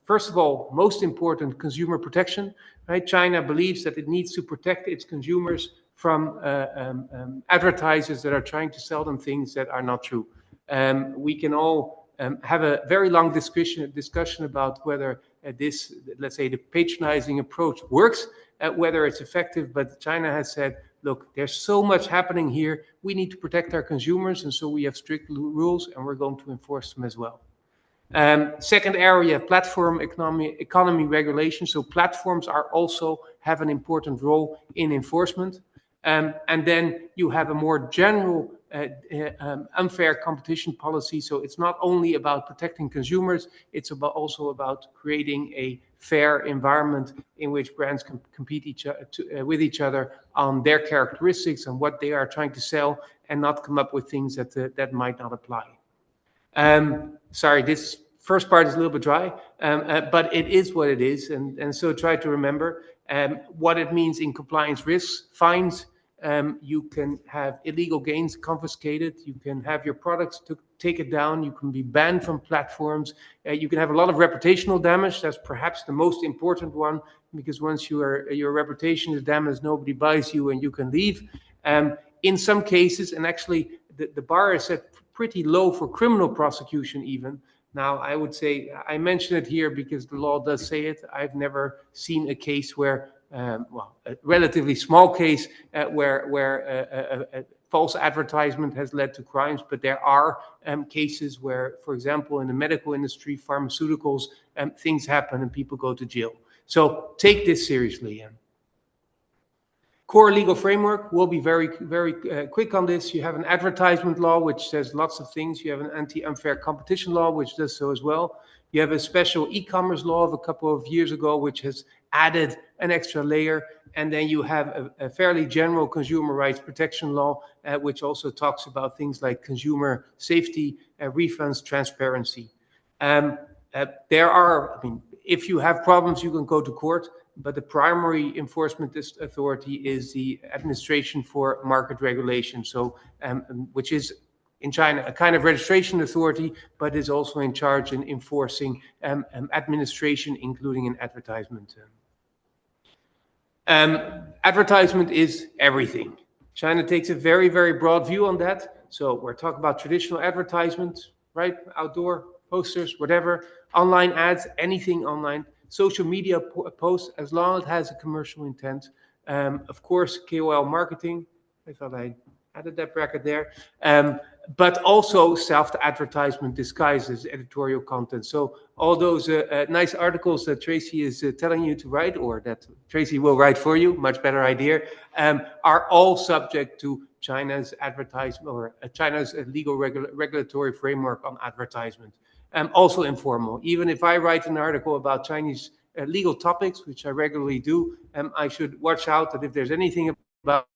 first of all, most important, consumer protection. Right? China believes that it needs to protect its consumers from advertisers that are trying to sell them things that are not true. We can all have a very long discussion about whether this, let's say, the patronizing approach works, whether it's effective, but China has said, look, there's so much happening here, we need to protect our consumers, and so we have strict rules, and we're going to enforce them as well. Second area, platform economy regulation. So platforms are also have an important role in enforcement. And then you have a more general unfair competition policy. So it's not only about protecting consumers, it's also about creating a fair environment in which brands can compete with each other on their characteristics and what they are trying to sell, and not come up with things that might not apply. Sorry, this first part is a little bit dry, but it is what it is. And so try to remember what it means in compliance risks, fines. You can have illegal gains confiscated. You can have your products taken down. You can be banned from platforms. You can have a lot of reputational damage. That's perhaps the most important one, because once your reputation is damaged, nobody buys you and you can leave. In some cases, and actually the bar is set pretty low for criminal prosecution even. Now, I would say, I mention it here because the law does say it. I've never seen a case where, a relatively small case where false advertisement has led to crimes, but there are cases where, for example, in the medical industry, pharmaceuticals, things happen and people go to jail. So take this seriously. Core legal framework, will be very, very quick on this. You have an advertisement law, which says lots of things. You have an anti-unfair competition law, which does so as well. You have a special e-commerce law of a couple of years ago, which has added an extra layer. And then you have a fairly general consumer rights protection law, which also talks about things like consumer safety, refunds, transparency. There are, if you have problems, you can go to court. But the primary enforcement authority is the Administration for Market Regulation, so which is in China a kind of registration authority, but is also in charge in enforcing administration, including in advertisement. Advertisement is everything. China takes a very, very broad view on that. So we're talking about traditional advertisement, right? Outdoor posters, whatever, online ads, anything online, social media posts, as long as it has a commercial intent. Of course, KOL marketing. I thought I added that bracket there. But also self-advertisement disguised as editorial content. So all those nice articles that Tracy is telling you to write, or that Tracy will write for you, much better idea, are all subject to China's advertisement, or China's legal regulatory framework on advertisement. Also informal. Even if I write an article about Chinese legal topics, which I regularly do, I should watch out that if there's anything about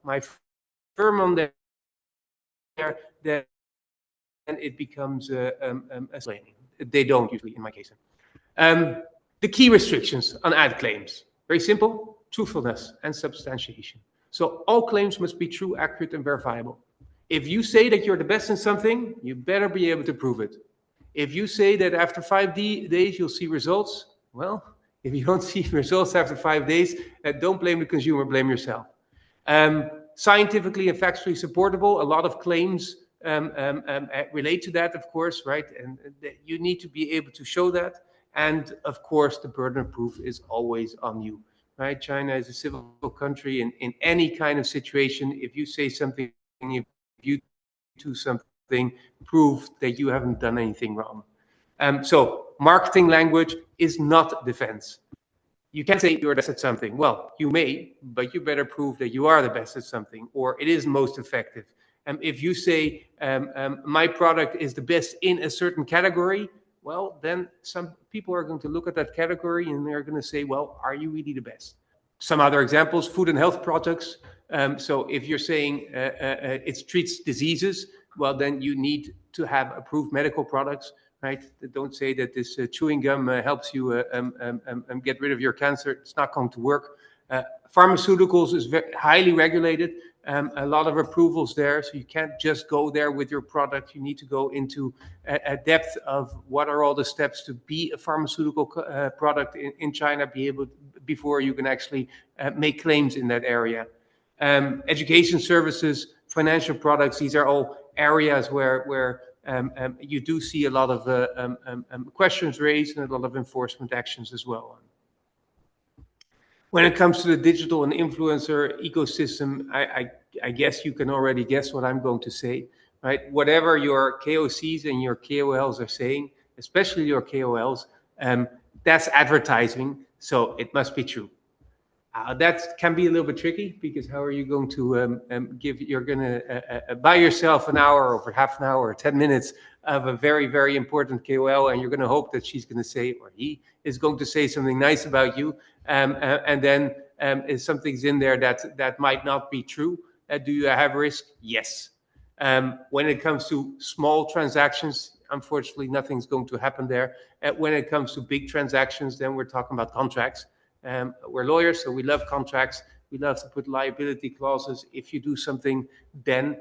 my firm on there, then it becomes explaining. They don't usually, in my case. The key restrictions on ad claims, very simple: truthfulness and substantiation. So all claims must be true, accurate, and verifiable. If you say that you're the best in something, you better be able to prove it. If you say that after 5 days you'll see results, well, if you don't see results after 5 days, don't blame the consumer, blame yourself. Scientifically and factually supportable, a lot of claims relate to that, of course, right? And you need to be able to show that. And of course, the burden of proof is always on you, right? China is a civil country. In any kind of situation, if you say something, if you do something, prove that you haven't done anything wrong. So marketing language is not defense. You can't say you're the best at something. Well, you may, but you better prove that you are the best at something, or it is most effective. If you say my product is the best in a certain category, well, then some people are going to look at that category and they're going to say, well, are you really the best? Some other examples: food and health products. So if you're saying it treats diseases, well, then you need to have approved medical products. Right? Don't say that this chewing gum helps you get rid of your cancer. It's not going to work. Pharmaceuticals is highly regulated. A lot of approvals there, so you can't just go there with your product. You need to go into a depth of what are all the steps to be a pharmaceutical product in China, before you can actually make claims in that area. Education services, financial products, these are all areas where you do see a lot of questions raised and a lot of enforcement actions as well. When it comes to the digital and influencer ecosystem, I guess you can already guess what I'm going to say, right? Whatever your KOCs and your KOLs are saying, especially your KOLs, that's advertising, so it must be true. That can be a little bit tricky, because how are you going to you're going to buy yourself an hour or half an hour or 10 minutes of a very, very important KOL, and you're going to hope that she's going to say, or he is going to say something nice about you, and then if something's in there that might not be true, do you have risk? Yes. When it comes to small transactions, unfortunately, nothing's going to happen there. When it comes to big transactions, then we're talking about contracts. We're lawyers, so we love contracts. We love to put liability clauses. If you do something, then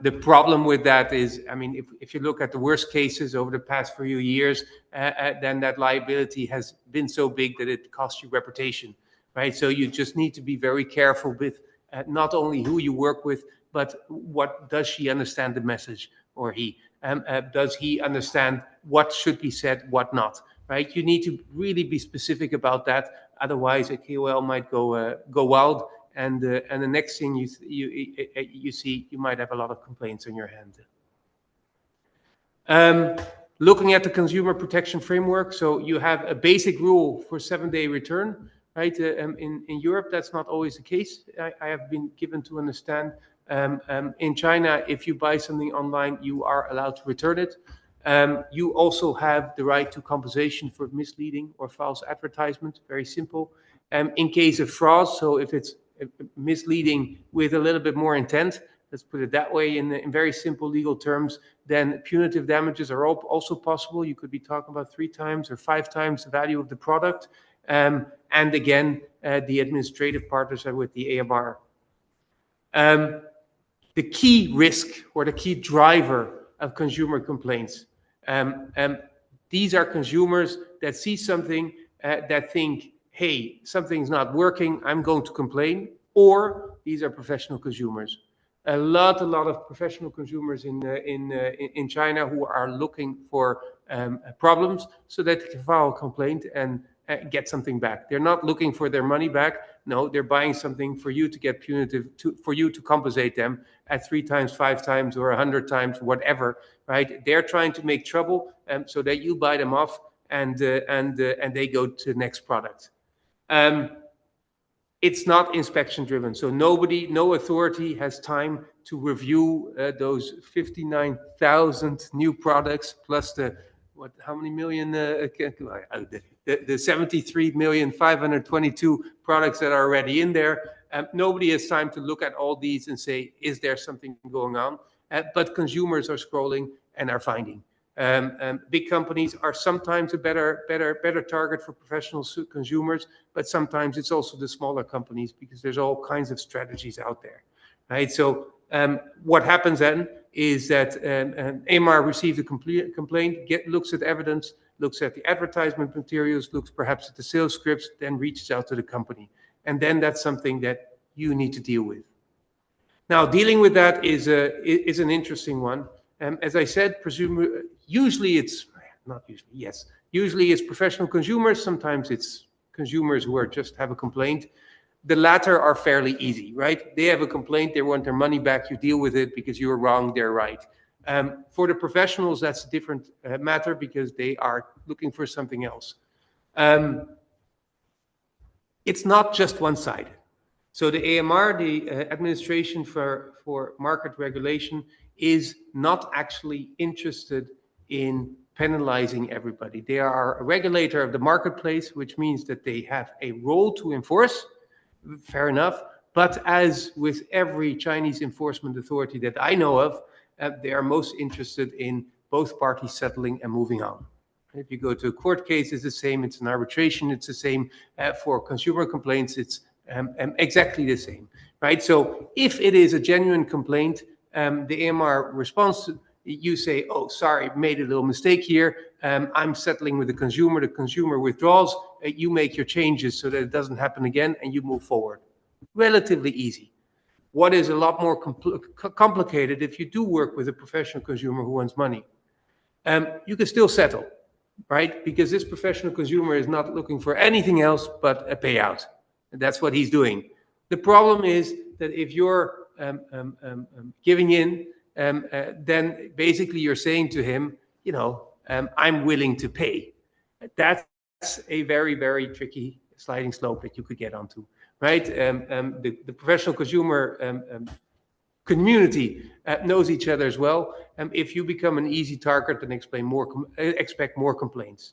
the problem with that is, I mean, if you look at the worst cases over the past few years, then that liability has been so big that it costs you reputation, right? So you just need to be very careful with not only who you work with, but what does she understand the message, or he? Does he understand what should be said, what not? Right? You need to really be specific about that. Otherwise, a KOL might go wild, and the next thing you see, you might have a lot of complaints on your hand. Looking at the consumer protection framework, so you have a basic rule for 7-day return, right? In Europe, that's not always the case. I have been given to understand. In China, if you buy something online, you are allowed to return it. You also have the right to compensation for misleading or false advertisement. Very simple. In case of fraud, so if it's misleading with a little bit more intent, let's put it that way, in very simple legal terms, then punitive damages are also possible. You could be talking about 3 times or 5 times the value of the product. And again, the administrative partners are with the AMR. The key risk or the key driver of consumer complaints. These are consumers that see something that think, hey, something's not working, I'm going to complain, or these are professional consumers. A lot of professional consumers in China who are looking for problems so that they can file a complaint and get something back. They're not looking for their money back. No, they're buying something for you to get punitive, for you to compensate them at 3 times, 5 times, or 100 times, whatever. Right? They're trying to make trouble so that you buy them off and they go to the next product. It's not inspection driven, so no authority has time to review those 59,000 new products plus how many million? The 73,522,000 products that are already in there. Nobody has time to look at all these and say, is there something going on? But consumers are scrolling and are finding. Big companies are sometimes a better target for professional consumers, but sometimes it's also the smaller companies because there's all kinds of strategies out there, right? So what happens then is that AMR receives a complaint, looks at evidence, looks at the advertisement materials, looks perhaps at the sales scripts, then reaches out to the company. And then that's something that you need to deal with. Now, dealing with that is an interesting one. As I said, usually it's professional consumers. Sometimes it's consumers who just have a complaint. The latter are fairly easy, right? They have a complaint, they want their money back, you deal with it because you're wrong, they're right. For the professionals, that's a different matter because they are looking for something else. It's not just one-sided. So the AMR, the Administration for Market Regulation, is not actually interested in penalizing everybody. They are a regulator of the marketplace, which means that they have a role to enforce. Fair enough. But as with every Chinese enforcement authority that I know of, they are most interested in both parties settling and moving on. If you go to a court case, it's the same. It's an arbitration. It's the same. For consumer complaints, it's exactly the same, right? So if it is a genuine complaint, the AMR responds to, you say, oh, sorry, made a little mistake here. I'm settling with the consumer withdraws, you make your changes so that it doesn't happen again and you move forward. Relatively easy. What is a lot more complicated if you do work with a professional consumer who wants money? You can still settle, right? Because this professional consumer is not looking for anything else but a payout. And that's what he's doing. The problem is that if you're giving in, then basically you're saying to him, I'm willing to pay. That's a very, very tricky sliding slope that you could get onto, right? The professional consumer community knows each other as well. If you become an easy target, then expect more complaints.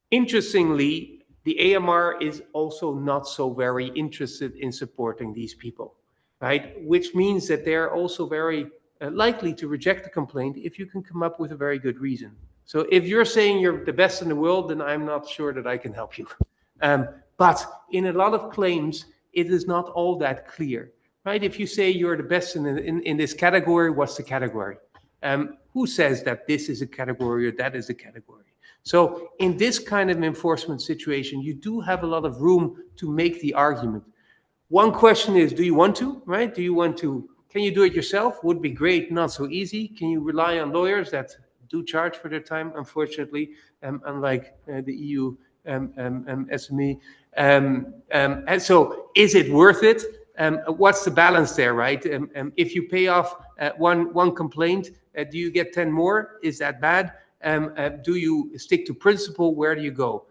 Interestingly, the AMR is also not so very interested in supporting these people, right? Which means that they're also very likely to reject the complaint if you can come up with a very good reason. So if you're saying you're the best in the world, then I'm not sure that I can help you. But in a lot of claims, it is not all that clear, right? If you say you're the best in this category, what's the category? Who says that this is a category or that is a category? So in this kind of enforcement situation, you do have a lot of room to make the argument. One question is, do you want to, right? Can you do it yourself? Would be great, not so easy. Can you rely on lawyers that do charge for their time, unfortunately, unlike the EU SME. And so is it worth it? What's the balance there, right? If you pay off one complaint, do you get 10 more? Is that bad? Do you stick to principle? Where do you go?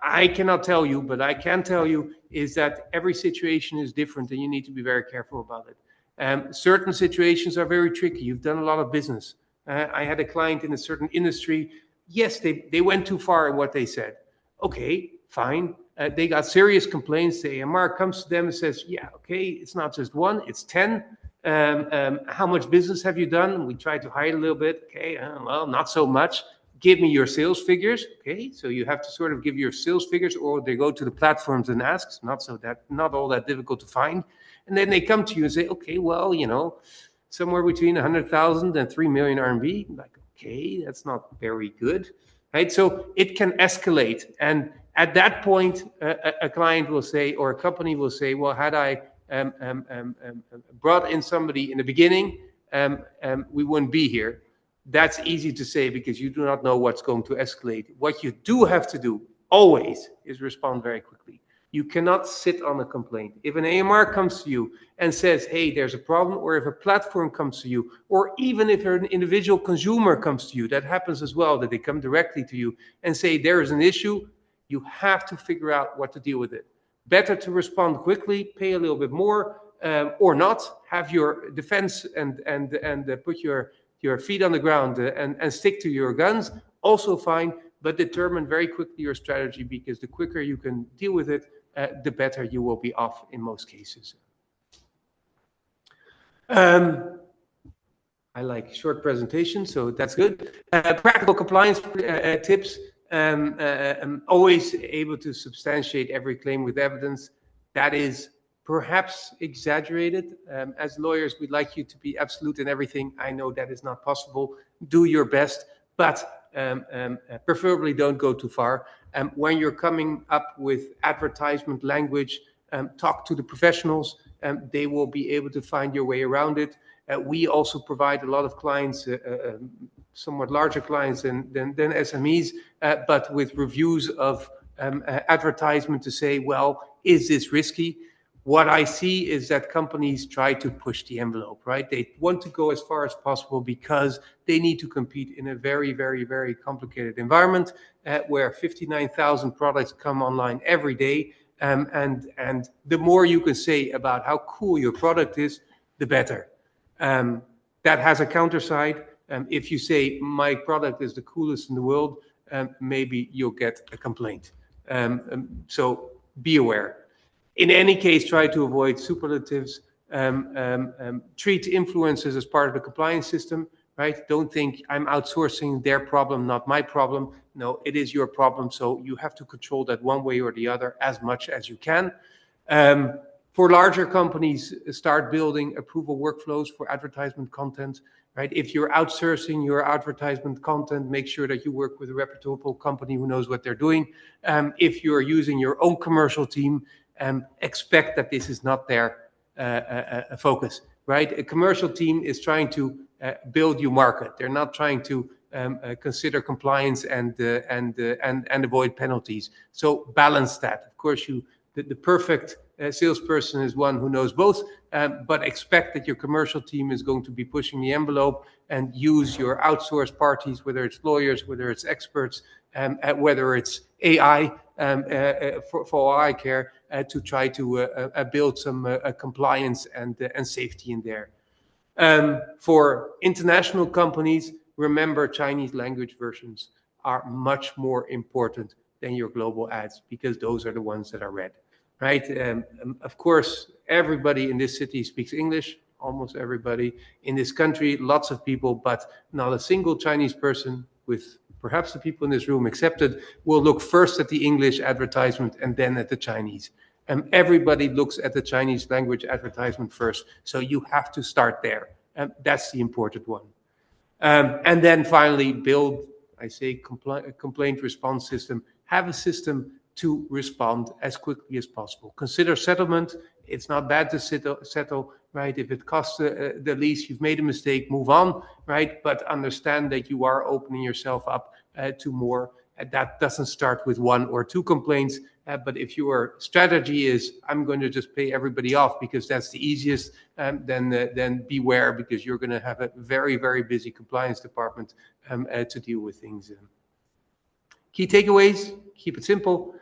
I cannot tell you, but I can tell you is that every situation is different and you need to be very careful about it. Certain situations are very tricky. You've done a lot of business. I had a client in a certain industry. Yes, they went too far in what they said. Okay, fine. They got serious complaints. The AMR comes to them and says, yeah, okay, it's not just one, it's 10. How much business have you done? We try to hide a little bit. Okay, well, not so much. Give me your sales figures. Okay, so you have to sort of give your sales figures, or they go to the platforms and ask. Not all that difficult to find. And then they come to you and say, okay, well, somewhere between 100,000 and 3 million RMB. Like, okay, that's not very good, right? So it can escalate. And at that point, a client will say, or a company will say, well, had I brought in somebody in the beginning, we wouldn't be here. That's easy to say because you do not know what's going to escalate. What you do have to do always is respond very quickly. You cannot sit on a complaint. If an AMR comes to you and says, hey, there's a problem, or if a platform comes to you, or even if an individual consumer comes to you, that happens as well, that they come directly to you and say there is an issue, you have to figure out what to deal with it. Better to respond quickly, pay a little bit more, or not, have your defense and put your feet on the ground and stick to your guns, also fine, but determine very quickly your strategy, because the quicker you can deal with it, the better you will be off in most cases. I like short presentations, so that's good. Practical compliance tips. Always able to substantiate every claim with evidence. That is perhaps exaggerated. As lawyers, we'd like you to be absolute in everything. I know that is not possible. Do your best, but preferably don't go too far. When you're coming up with advertisement language, talk to the professionals. They will be able to find your way around it. We also provide a lot of clients, somewhat larger clients than SMEs, but with reviews of advertisement to say, well, is this risky? What I see is that companies try to push the envelope, right? They want to go as far as possible because they need to compete in a very, very, very complicated environment where 59,000 products come online every day. And the more you can say about how cool your product is, the better. That has a counter side. If you say my product is the coolest in the world, maybe you'll get a complaint. So be aware. In any case, try to avoid superlatives. Treat influencers as part of the compliance system, right? Don't think I'm outsourcing their problem, not my problem. No, it is your problem. So you have to control that one way or the other as much as you can. For larger companies, start building approval workflows for advertisement content, right? If you're outsourcing your advertisement content, make sure that you work with a reputable company who knows what they're doing. If you're using your own commercial team, expect that this is not their focus, right? A commercial team is trying to build your market. They're not trying to consider compliance and avoid penalties. So balance that. Of course, the perfect salesperson is one who knows both, but expect that your commercial team is going to be pushing the envelope and use your outsourced parties, whether it's lawyers, whether it's experts, whether it's AI for all I care, to try to build some compliance and safety in there. For international companies, remember Chinese language versions are much more important than your global ads, because those are the ones that are read, right? Of course, everybody in this city speaks English, almost everybody in this country, lots of people, but not a single Chinese person, with perhaps the people in this room accepted, will look first at the English advertisement and then at the Chinese. Everybody looks at the Chinese language advertisement first, so you have to start there. That's the important one. And then finally, build, I say, complaint response system. Have a system to respond as quickly as possible. Consider settlement. It's not bad to settle, right? If it costs the lease, you've made a mistake, move on, right? But understand that you are opening yourself up to more. That doesn't start with 1 or 2 complaints. But if your strategy is, I'm going to just pay everybody off because that's the easiest, then beware, because you're going to have a very, very busy compliance department to deal with things. Key takeaways, keep it simple.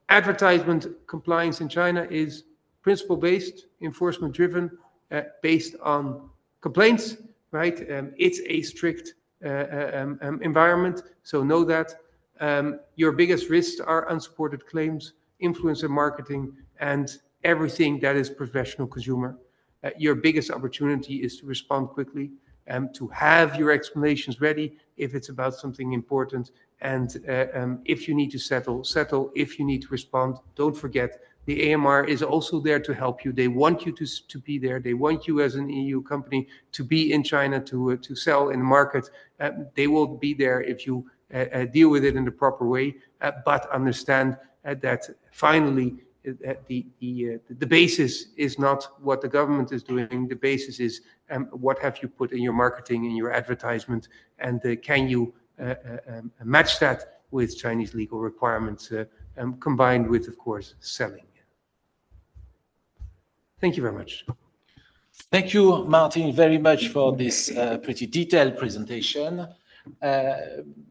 Advertisement compliance in China is principle-based, enforcement-driven, based on complaints, right? It's a strict environment, so know that. Your biggest risks are unsupported claims, influencer marketing, and everything that is professional consumer. Your biggest opportunity is to respond quickly, to have your explanations ready if it's about something important. And if you need to settle. If you need to respond, don't forget The AMR is also there to help you. They want you to be there. They want you as an EU company to be in China to sell in the market. They will be there if you deal with it in the proper way. But understand that finally the basis is not what the government is doing. The basis is what have you put in your marketing, in your advertisement, and can you match that with Chinese legal requirements, combined with, of course, selling. Thank you very much. Thank you, Martin, very much for this pretty detailed presentation,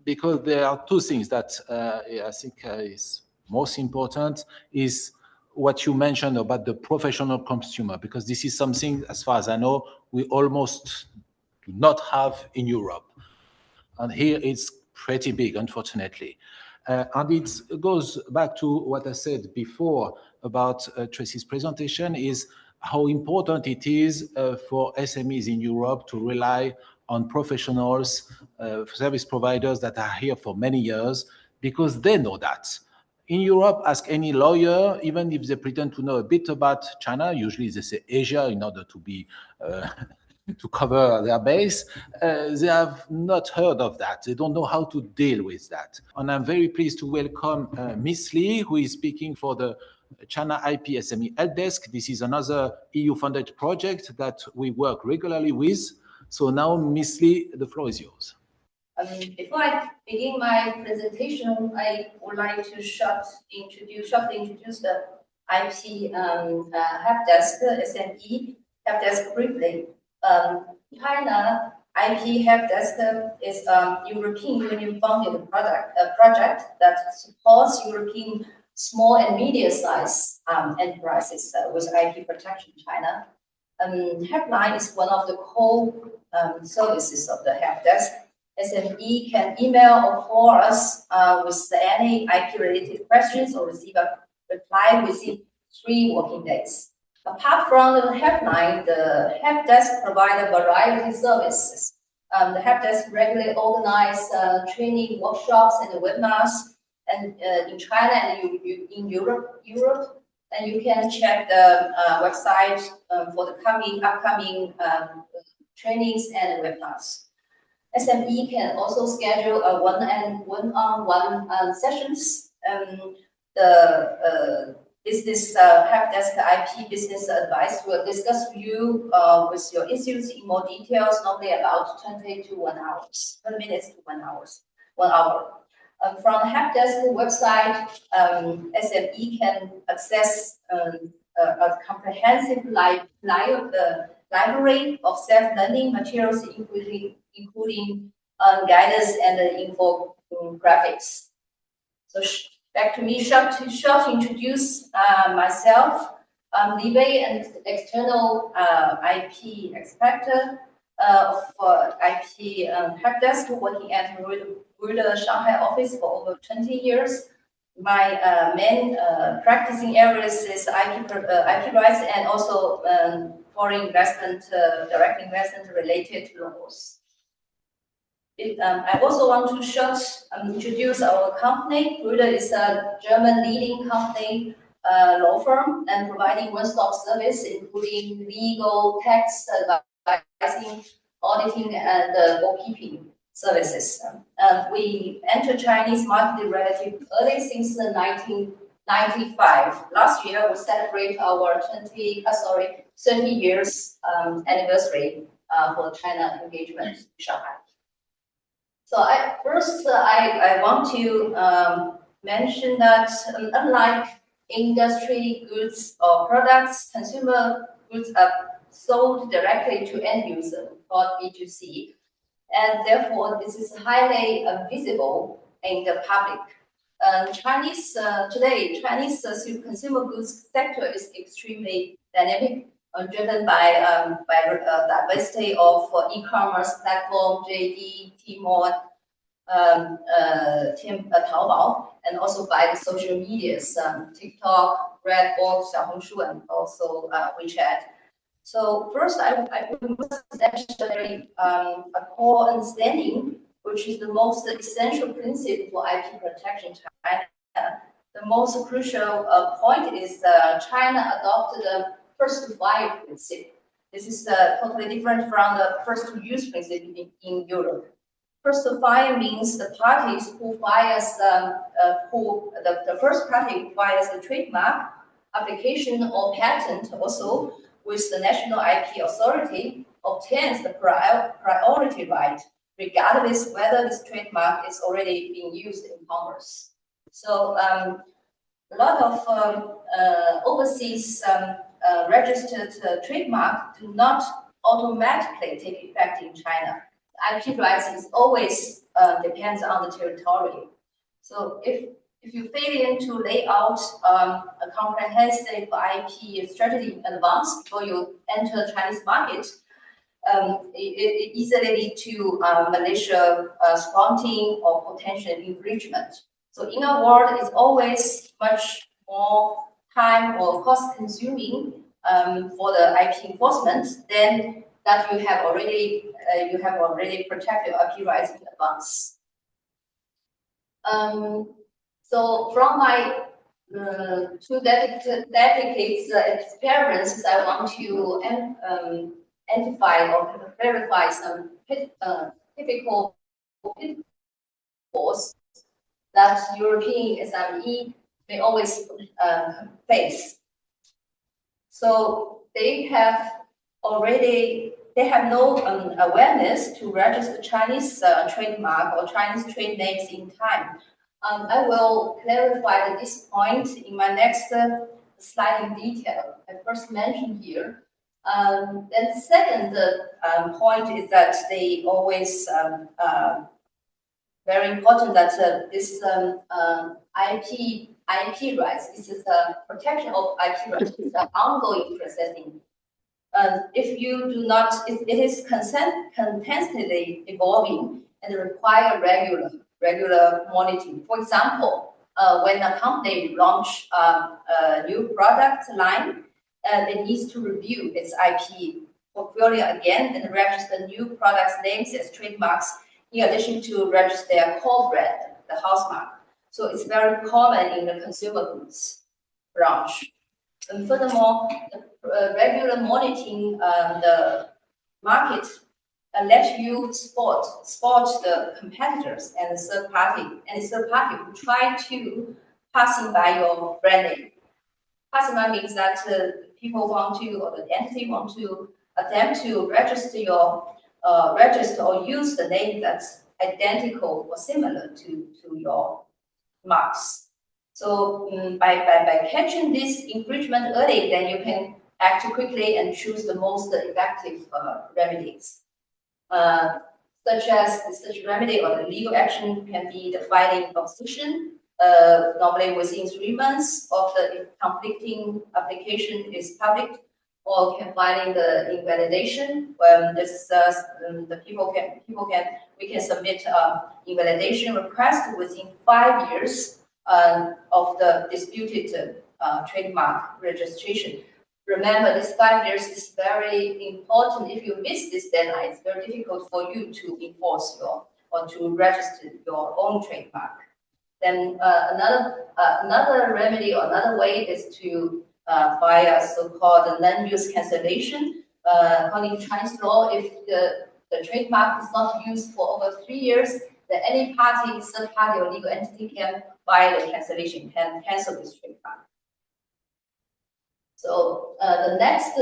because there are two things that I think is most important is what you mentioned about the professional consumer, because this is something, as far as I know, we almost do not have in Europe. And here it's pretty big, unfortunately. And it goes back to what I said before about Tracy's presentation, is how important it is for SMEs in Europe to rely on professionals, service providers that are here for many years, because they know that. In Europe, ask any lawyer, even if they pretend to know a bit about China, usually they say Asia in order to be to cover their base, they have not heard of that. They don't know how to deal with that. And I'm very pleased to welcome Miss Lee, who is speaking for the China IP SME Helpdesk. This is another EU-funded project that we work regularly with. So now, Miss Lee, the floor is yours. Before I begin my presentation, I would like to shortly introduce the IP Helpdesk, SME Helpdesk briefly. China IP Helpdesk is a European Union funded project that supports European small and medium-sized enterprises with IP protection in China. Helpline is one of the core services of the Helpdesk. SME can email or call us with any IP-related questions or receive a reply within 3 working days. Apart from the helpline, the Helpdesk provides a variety of services. The Helpdesk regularly organizes training workshops and webinars, and in China and in Europe, and you can check the website for the upcoming trainings and webinars. SME can also schedule a one-on-one sessions. The business Helpdesk IP business advice will discuss with you with your issues in more details, normally about 20 to 1 hour, 20 minutes to 1 hour. From Helpdesk website, SME can access a comprehensive library of self-learning materials, including guidance and infographics. So back to me, short to introduce myself. I'm Li Wei, an external IP expert for IP Helpdesk, working at the Shanghai office for over 20 years. My main practicing areas is IP rights and also foreign investment, direct investment related laws. I also want to introduce our company. Brüder is a German leading company, law firm, and providing one-stop service, including legal, tax advising, auditing, and bookkeeping services. We entered Chinese market relatively early, since 1995. Last year, we celebrate our 30 years anniversary for China engagement in Shanghai. So I want to mention that unlike industry goods or products, consumer goods are sold directly to end user, called B2C, and therefore this is highly visible in the public. Chinese consumer goods sector is extremely dynamic, driven by diversity of e-commerce platform, JD, Tmall, Taobao, and also by the social medias, TikTok, Redbox, Xiaohongshu, and also WeChat. So first, I must actually a core understanding, which is the most essential principle for IP protection in China, the most crucial point is China adopted the first to file principle. This is totally different from the first to use principle in Europe. First to file means the parties who files the first party who files the trademark application or patent also with the national IP authority obtains the priority right, regardless whether this trademark is already being used in commerce. So a lot of overseas registered trademark do not automatically take effect in China. IP rights is always depends on the territory. So if you fail to lay out a comprehensive IP strategy in advance before you enter the Chinese market, it easily lead to malicious flaunting or potential infringement. So in a world, it's always much more time or cost consuming for the IP enforcement than that you have already protected IP rights in advance. So from my 2 decades experiences, I want to identify or verify some typical pitfalls that European SME may always face. So they have no awareness to register Chinese trademark or Chinese trade names in time. I will clarify this point in my next slide in detail. I first mentioned here. Then second point is that they always very important that this IP rights, this is the protection of IP rights, is an ongoing processing. If you do not, it is constantly evolving and require regular monitoring. For example, when a company launch a new product line, it needs to review its IP portfolio again and register new products names as trademarks, in addition to register their core brand, the house mark. So it's very common in the consumer goods branch. And furthermore, the regular monitoring the market let you spot the competitors and the third party who try to passing by your brand name. Passing by means that people want to, or the entity want to attempt to register or use the name that's identical or similar to your marks. So by catching this infringement early, then you can act quickly and choose the most effective remedies. Such as such remedy or the legal action can be the filing of suit, normally within 3 months of the conflicting application is public, or can filing the invalidation when this we can submit invalidation request within 5 years of the disputed trademark registration. Remember, this 5 years is very important. If you miss this deadline, it's very difficult for you to enforce or to register your own trademark. Then another remedy or another way is to file a so-called non-use cancellation. According to Chinese law, if the trademark is not used for over 3 years, then any party, third party or legal entity can file a cancellation, can cancel this trademark. So the next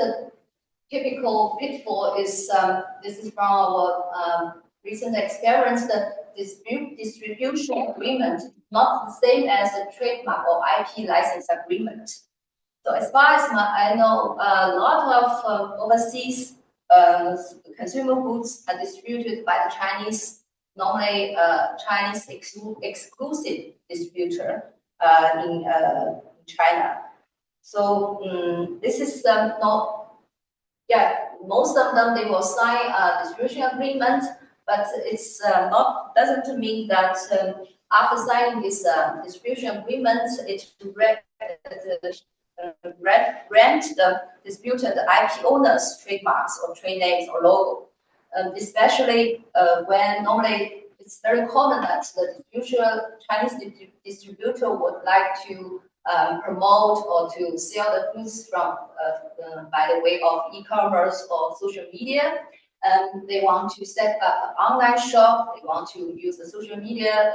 typical pitfall is this is from our recent experience. The distribution agreement is not the same as the trademark or IP license agreement. So as far as I know, a lot of overseas consumer goods are distributed by the Chinese, normally Chinese exclusive distributor in China. So this is most of them, they will sign a distribution agreement, but it's doesn't mean that after signing this distribution agreement, it grant the disputed IP owners trademarks or trade names or logo, especially when normally it's very common that the Chinese distributor would like to promote or to sell the goods from by the way of e-commerce or social media. They want to set up an online shop. They want to use the social media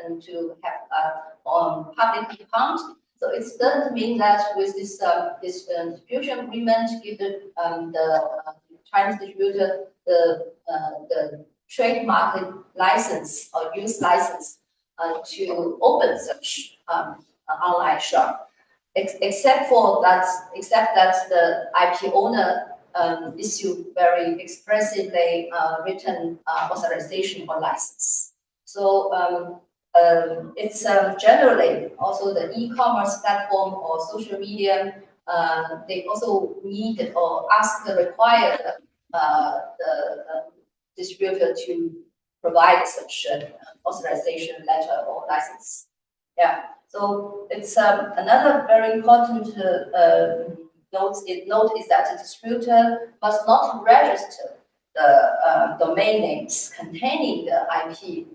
and to have a public account. So it doesn't mean that with this distribution agreement, give the Chinese distributor the trademark license or use license to open such online shop, except that the IP owner issue very expressively written authorization or license. So it's generally also the e-commerce platform or social media. They also need or require the distributor to provide such an authorization letter or license. Yeah. So it's another very important note is that the distributor must not register the domain names containing the IP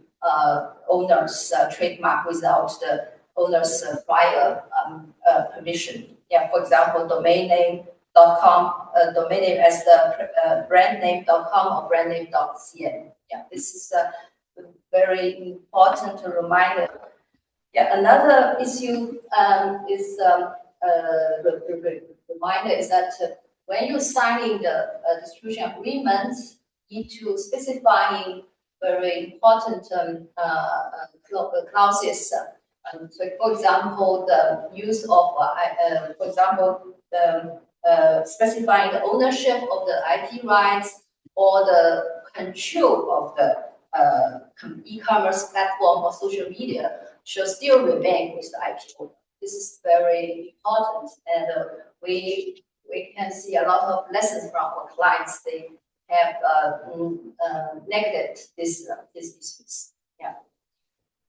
owner's trademark without the owner's prior permission. Yeah, for example, domain name.com, domain name as the brand name.com or brand name.cn. Yeah, this is a very important reminder. Yeah, another issue is reminder is that when you're signing the distribution agreement, you need to specify very important clauses. So, for example, the use of, for example, specifying the ownership of the IP rights or the control of the e-commerce platform or social media should still remain with the IP owner. This is very important, and we can see a lot of lessons from our clients. They have neglected these issues. Yeah.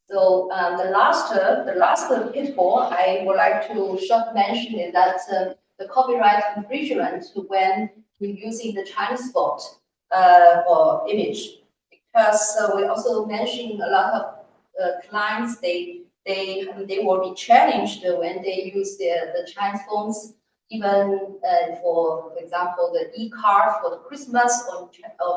So the last pitfall I would like to short mention is that the copyright infringement when you're using the Chinese font or image, because we also mentioned a lot of clients they will be challenged when they use the Chinese fonts. Even for example, the e-card for the Christmas or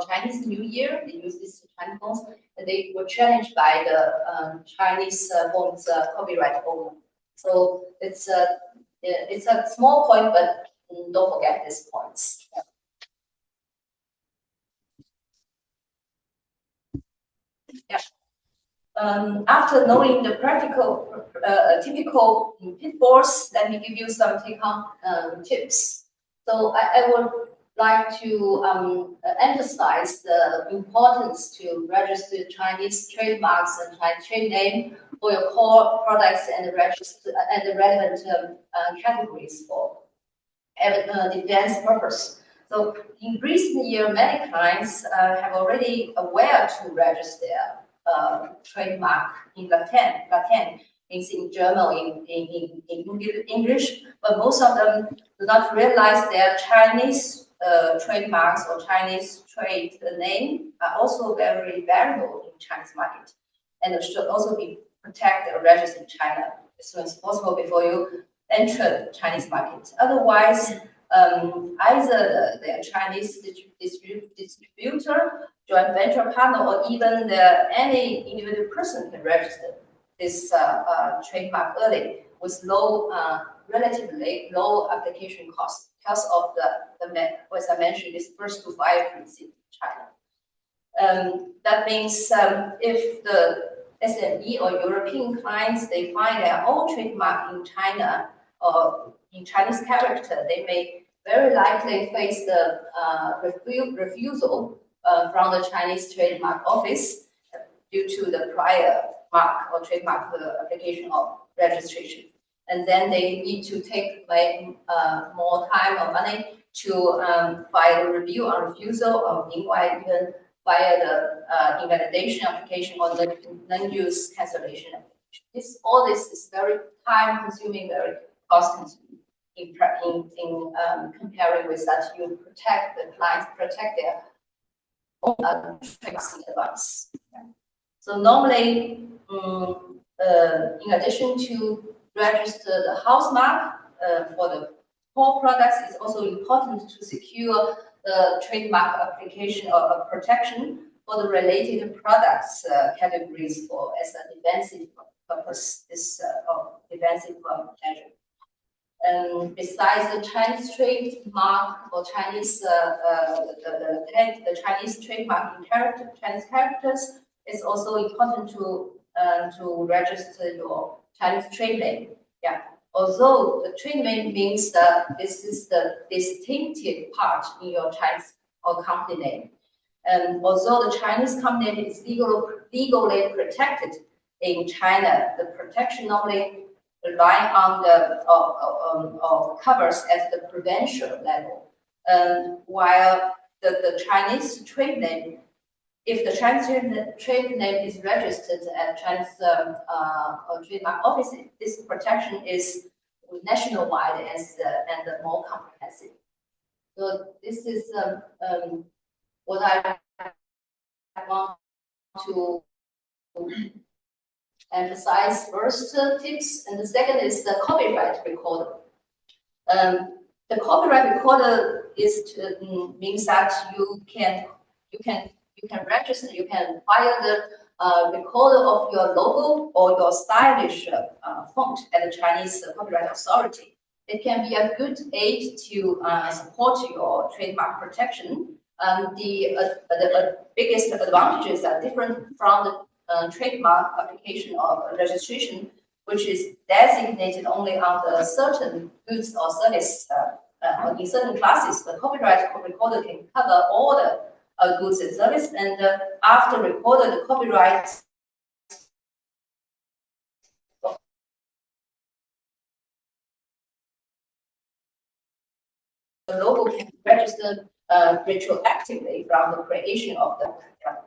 Chinese New Year, they use these Chinese fonts, and they were challenged by the Chinese fonts copyright owner. So it's a small point, but don't forget these points. Yeah. After knowing the practical, typical pitfalls, let me give you some take-home tips. So I would like to emphasize the importance to register Chinese trademarks and Chinese trade name for your core products and register and the relevant categories for defense purpose. So in recent years, many clients have already aware to register trademark in Latin means in German, in English, but most of them do not realize their Chinese trademarks or Chinese trade name are also very valuable in Chinese market, and should also be protected or registered in China as soon as possible before you enter the Chinese market. Otherwise, either the Chinese distributor, joint venture partner, or even any individual person can register this trademark early with relatively low application cost because of as I mentioned, this first to file principle in China. That means if the SME or European clients, they find their own trademark in China or in Chinese character, they may very likely face the refusal from the Chinese trademark office due to the prior mark or trademark application or registration. And then they need to take more time or money to file a review or refusal, or meanwhile even via the invalidation application or the non-use cancellation application. All this is very time-consuming, very cost-consuming in comparing with that you protect the clients, protect their own tricks in advance. Yeah. So normally, in addition to register the house mark for the core products, it's also important to secure the trademark application or protection for the related products categories for as a defensive purpose, this defensive measure. Besides the Chinese trademark or Chinese the Chinese trademark in Chinese characters, it's also important to register your Chinese trade name. Yeah. Although the trade name means that this is the distinctive part in your Chinese or company name. And although the Chinese company name is legally protected in China, the protection normally rely on the covers at the provincial level. While the Chinese trade name, if the Chinese trade name is registered at Chinese trademark office, this protection is nationwide and more comprehensive. So this is what I want to emphasize. First tips, and the second is the copyright recorder. The copyright recorder means that you can register, you can file the recorder of your logo or your stylish font at the Chinese Copyright Authority. It can be a good aid to support your trademark protection. The biggest advantages are different from the trademark application or registration, which is designated only under certain goods or service. In certain classes, the copyright recorder can cover all the goods and service, and after recorded, the copyright the logo can be registered retroactively from the creation of the,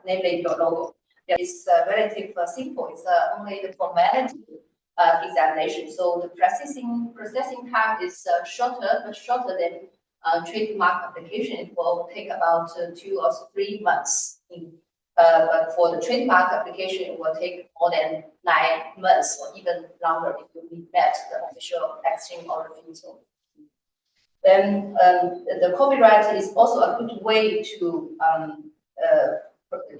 namely your logo. It's relatively simple. It's only the formality examination. So the processing time is much shorter than trademark application. It will take about 2 or 3 months. But for the trademark application, it will take more than 9 months or even longer if you met the official exchange or refusal. Then the copyright is also a good way to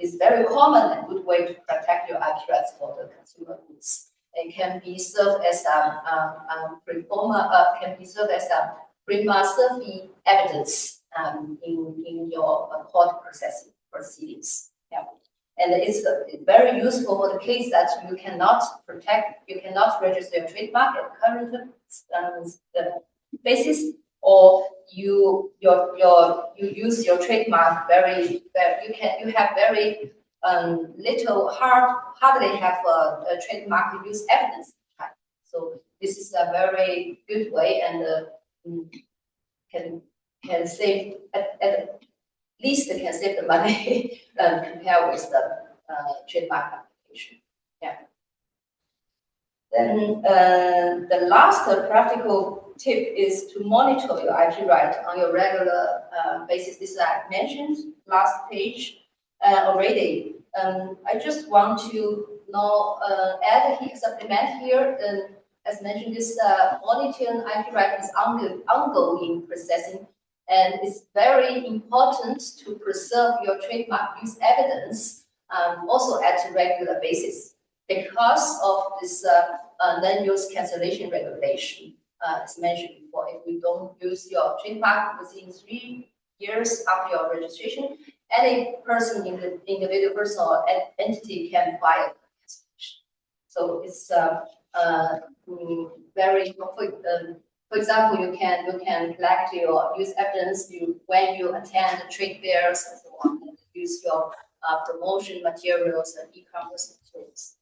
is very common and good way to protect your IP rights for the consumer goods. It can be served as a prima facie evidence in your court proceedings. Yeah. And it's very useful for the case that you cannot register your trademark at current basis, or you use your trademark you have very hardly have a trademark use evidence. So this is a very good way and can save at least can save the money compared with the trademark application. Yeah. Then the last practical tip is to monitor your IP right on your regular basis. This I mentioned last page already. I just want to supplement here. As mentioned, this monitoring IP right is ongoing processing, and it's very important to preserve your trademark use evidence also at a regular basis because of this non-use cancellation regulation. As mentioned before, if you don't use your trademark within 3 years after your registration, any person, individual person or entity can file cancellation. So it's very for example, you can collect your use evidence when you attend trade fairs and so on, and use your promotion materials and e-commerce materials.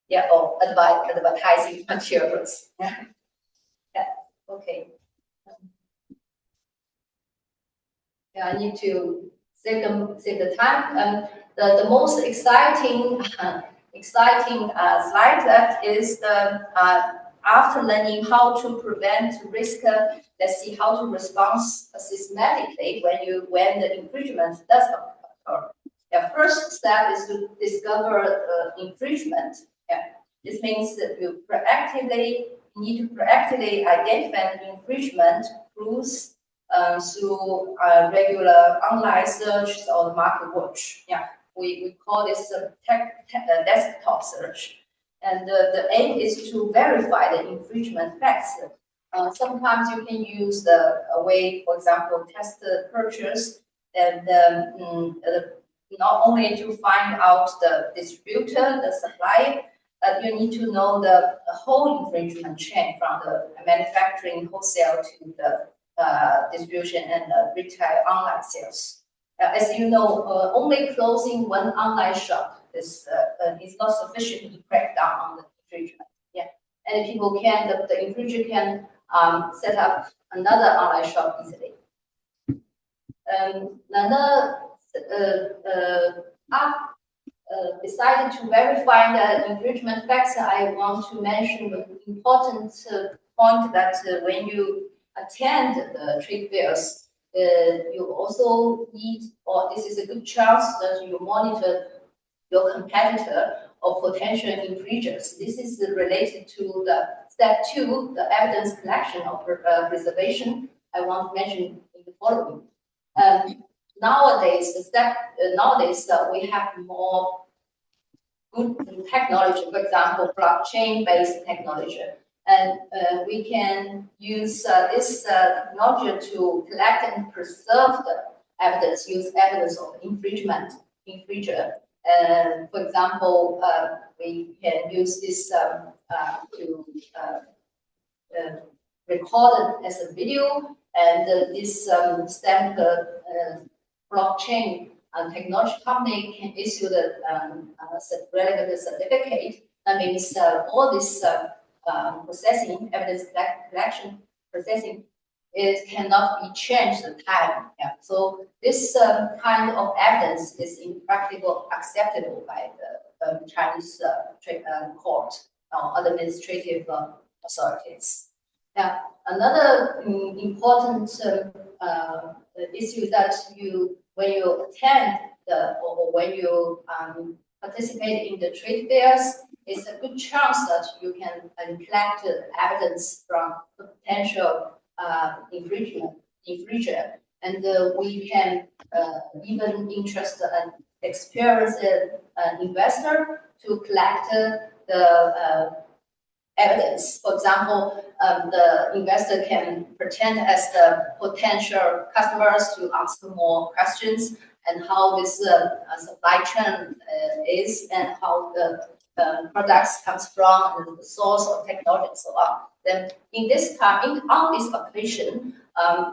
Yeah, or advertising materials. Yeah. Okay. Yeah, I need to save the time. The most exciting slide that is the after learning how to prevent risk. Let's see how to respond systematically when the infringement does occur. Yeah, first step is to discover infringement. Yeah, this means that you need to proactively identify the infringement rules through regular online search or market watch. Yeah, we call this desktop search. And the aim is to verify the infringement facts. Sometimes you can use a way, for example, test the purchase, and not only to find out the distributor, the supplier, but you need to know the whole infringement chain from the manufacturing, wholesale to the distribution and retail online sales. As you know, only closing one online shop is not sufficient to crack down on the infringement. Yeah, and people can, the infringer can set up another online shop easily. Besides to verify the infringement facts, I want to mention the important point that when you attend the trade fairs, you also need, or this is a good chance that you monitor your competitor or potential infringers. This is related to the step 2, the evidence collection or preservation. I want to mention in the following. Nowadays, we have more good technology, for example, blockchain-based technology. And we can use this technology to collect and preserve the evidence, use evidence of infringer. For example, we can use this to record it as a video, and this stamp blockchain technology company can issue the relevant certificate. That means all this processing, evidence collection processing, it cannot be changed the time. Yeah. So this kind of evidence is in practical acceptable by the Chinese court or administrative authorities. Now, another important issue that when you attend or when you participate in the trade fairs, it's a good chance that you can collect evidence from potential infringer, and we can even interest an experienced investor to collect the evidence. For example, the investor can pretend as the potential customers to ask more questions and how this supply chain is and how the products comes from and the source of technology and so on. Then in this time, on this occasion,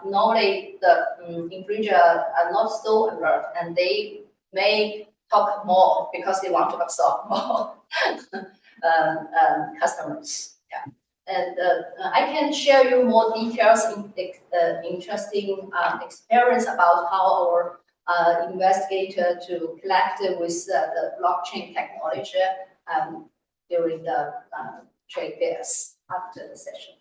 normally the infringer are not so alert, and they may talk more because they want to absorb more customers. Yeah, and I can share you more details in interesting experience about how our investigator to collect with the blockchain technology during the trade fairs after the session.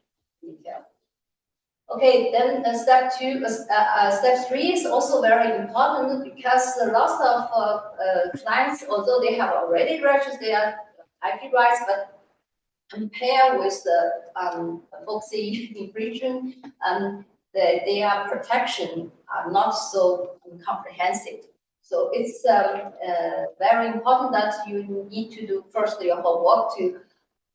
Okay, then step 3 is also very important because lots of clients, although they have already registered their IP rights, but compare with the folksy infringement, their protection are not so comprehensive. So it's very important that you need to do first your homework to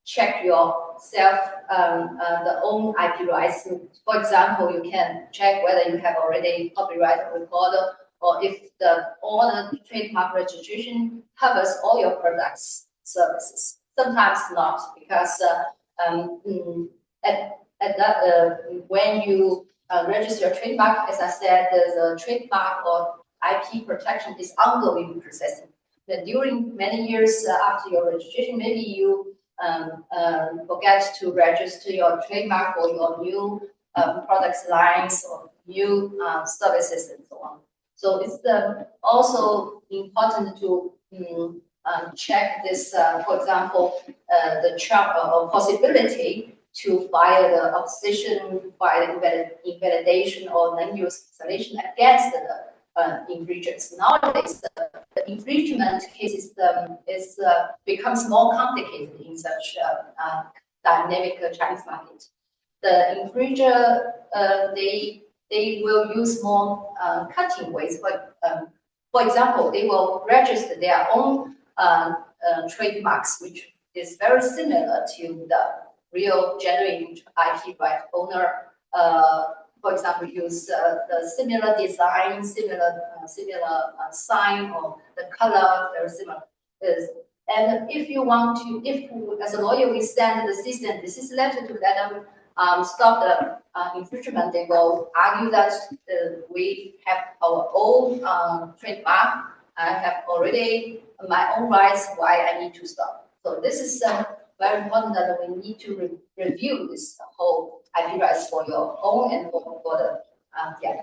check yourself the own IP rights. For example, you can check whether you have already copyright recorder, or if all the trademark registration covers all your products, services. Sometimes not, because when you register your trademark, as I said, the trademark or IP protection is ongoing processing. But during many years after your registration, maybe you forget to register your trademark or your new products lines or new services and so on. So it's also important to check this, for example, the possibility to file the opposition, file invalidation or non-use cancellation against the infringers. Nowadays, the the infringement cases becomes more complicated in such a dynamic Chinese market. The infringer, they will use more cutting ways. For example, they will register their own trademarks, which is very similar to the real genuine IP right owner. For example, use the similar design, similar sign, or the color very similar. And if you want to, if as a lawyer we send the cease and desist letter to let them stop the infringement, they will argue that we have our own trademark. I have already my own rights. Why I need to stop? So this is very important that we need to review this whole IP rights for your own and for the other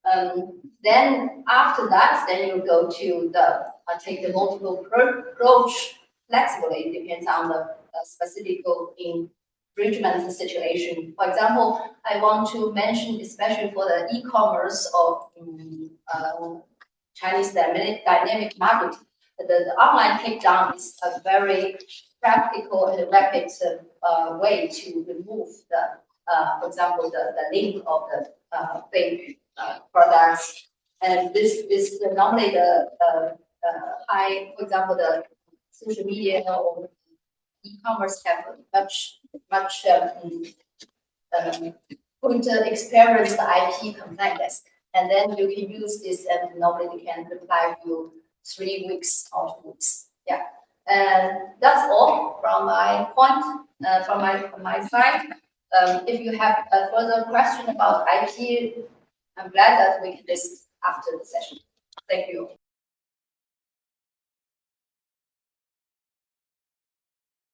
party. Then after that, then you go to the take the multiple approach flexibly. It depends on the specific infringement situation. For example, I want to mention, especially for the e-commerce of Chinese dynamic market, the online takedown is a very practical and rapid way to remove the, for example, the link of the fake products. And this normally the high, for example, the social media or e-commerce have much good experienced IP complaint desk, and then you can use this, and normally they can reply you 3 weeks or 2 weeks. Yeah, and that's all from my point, from my side. If you have a further question about IP, I'm glad that we can discuss after the session. Thank you.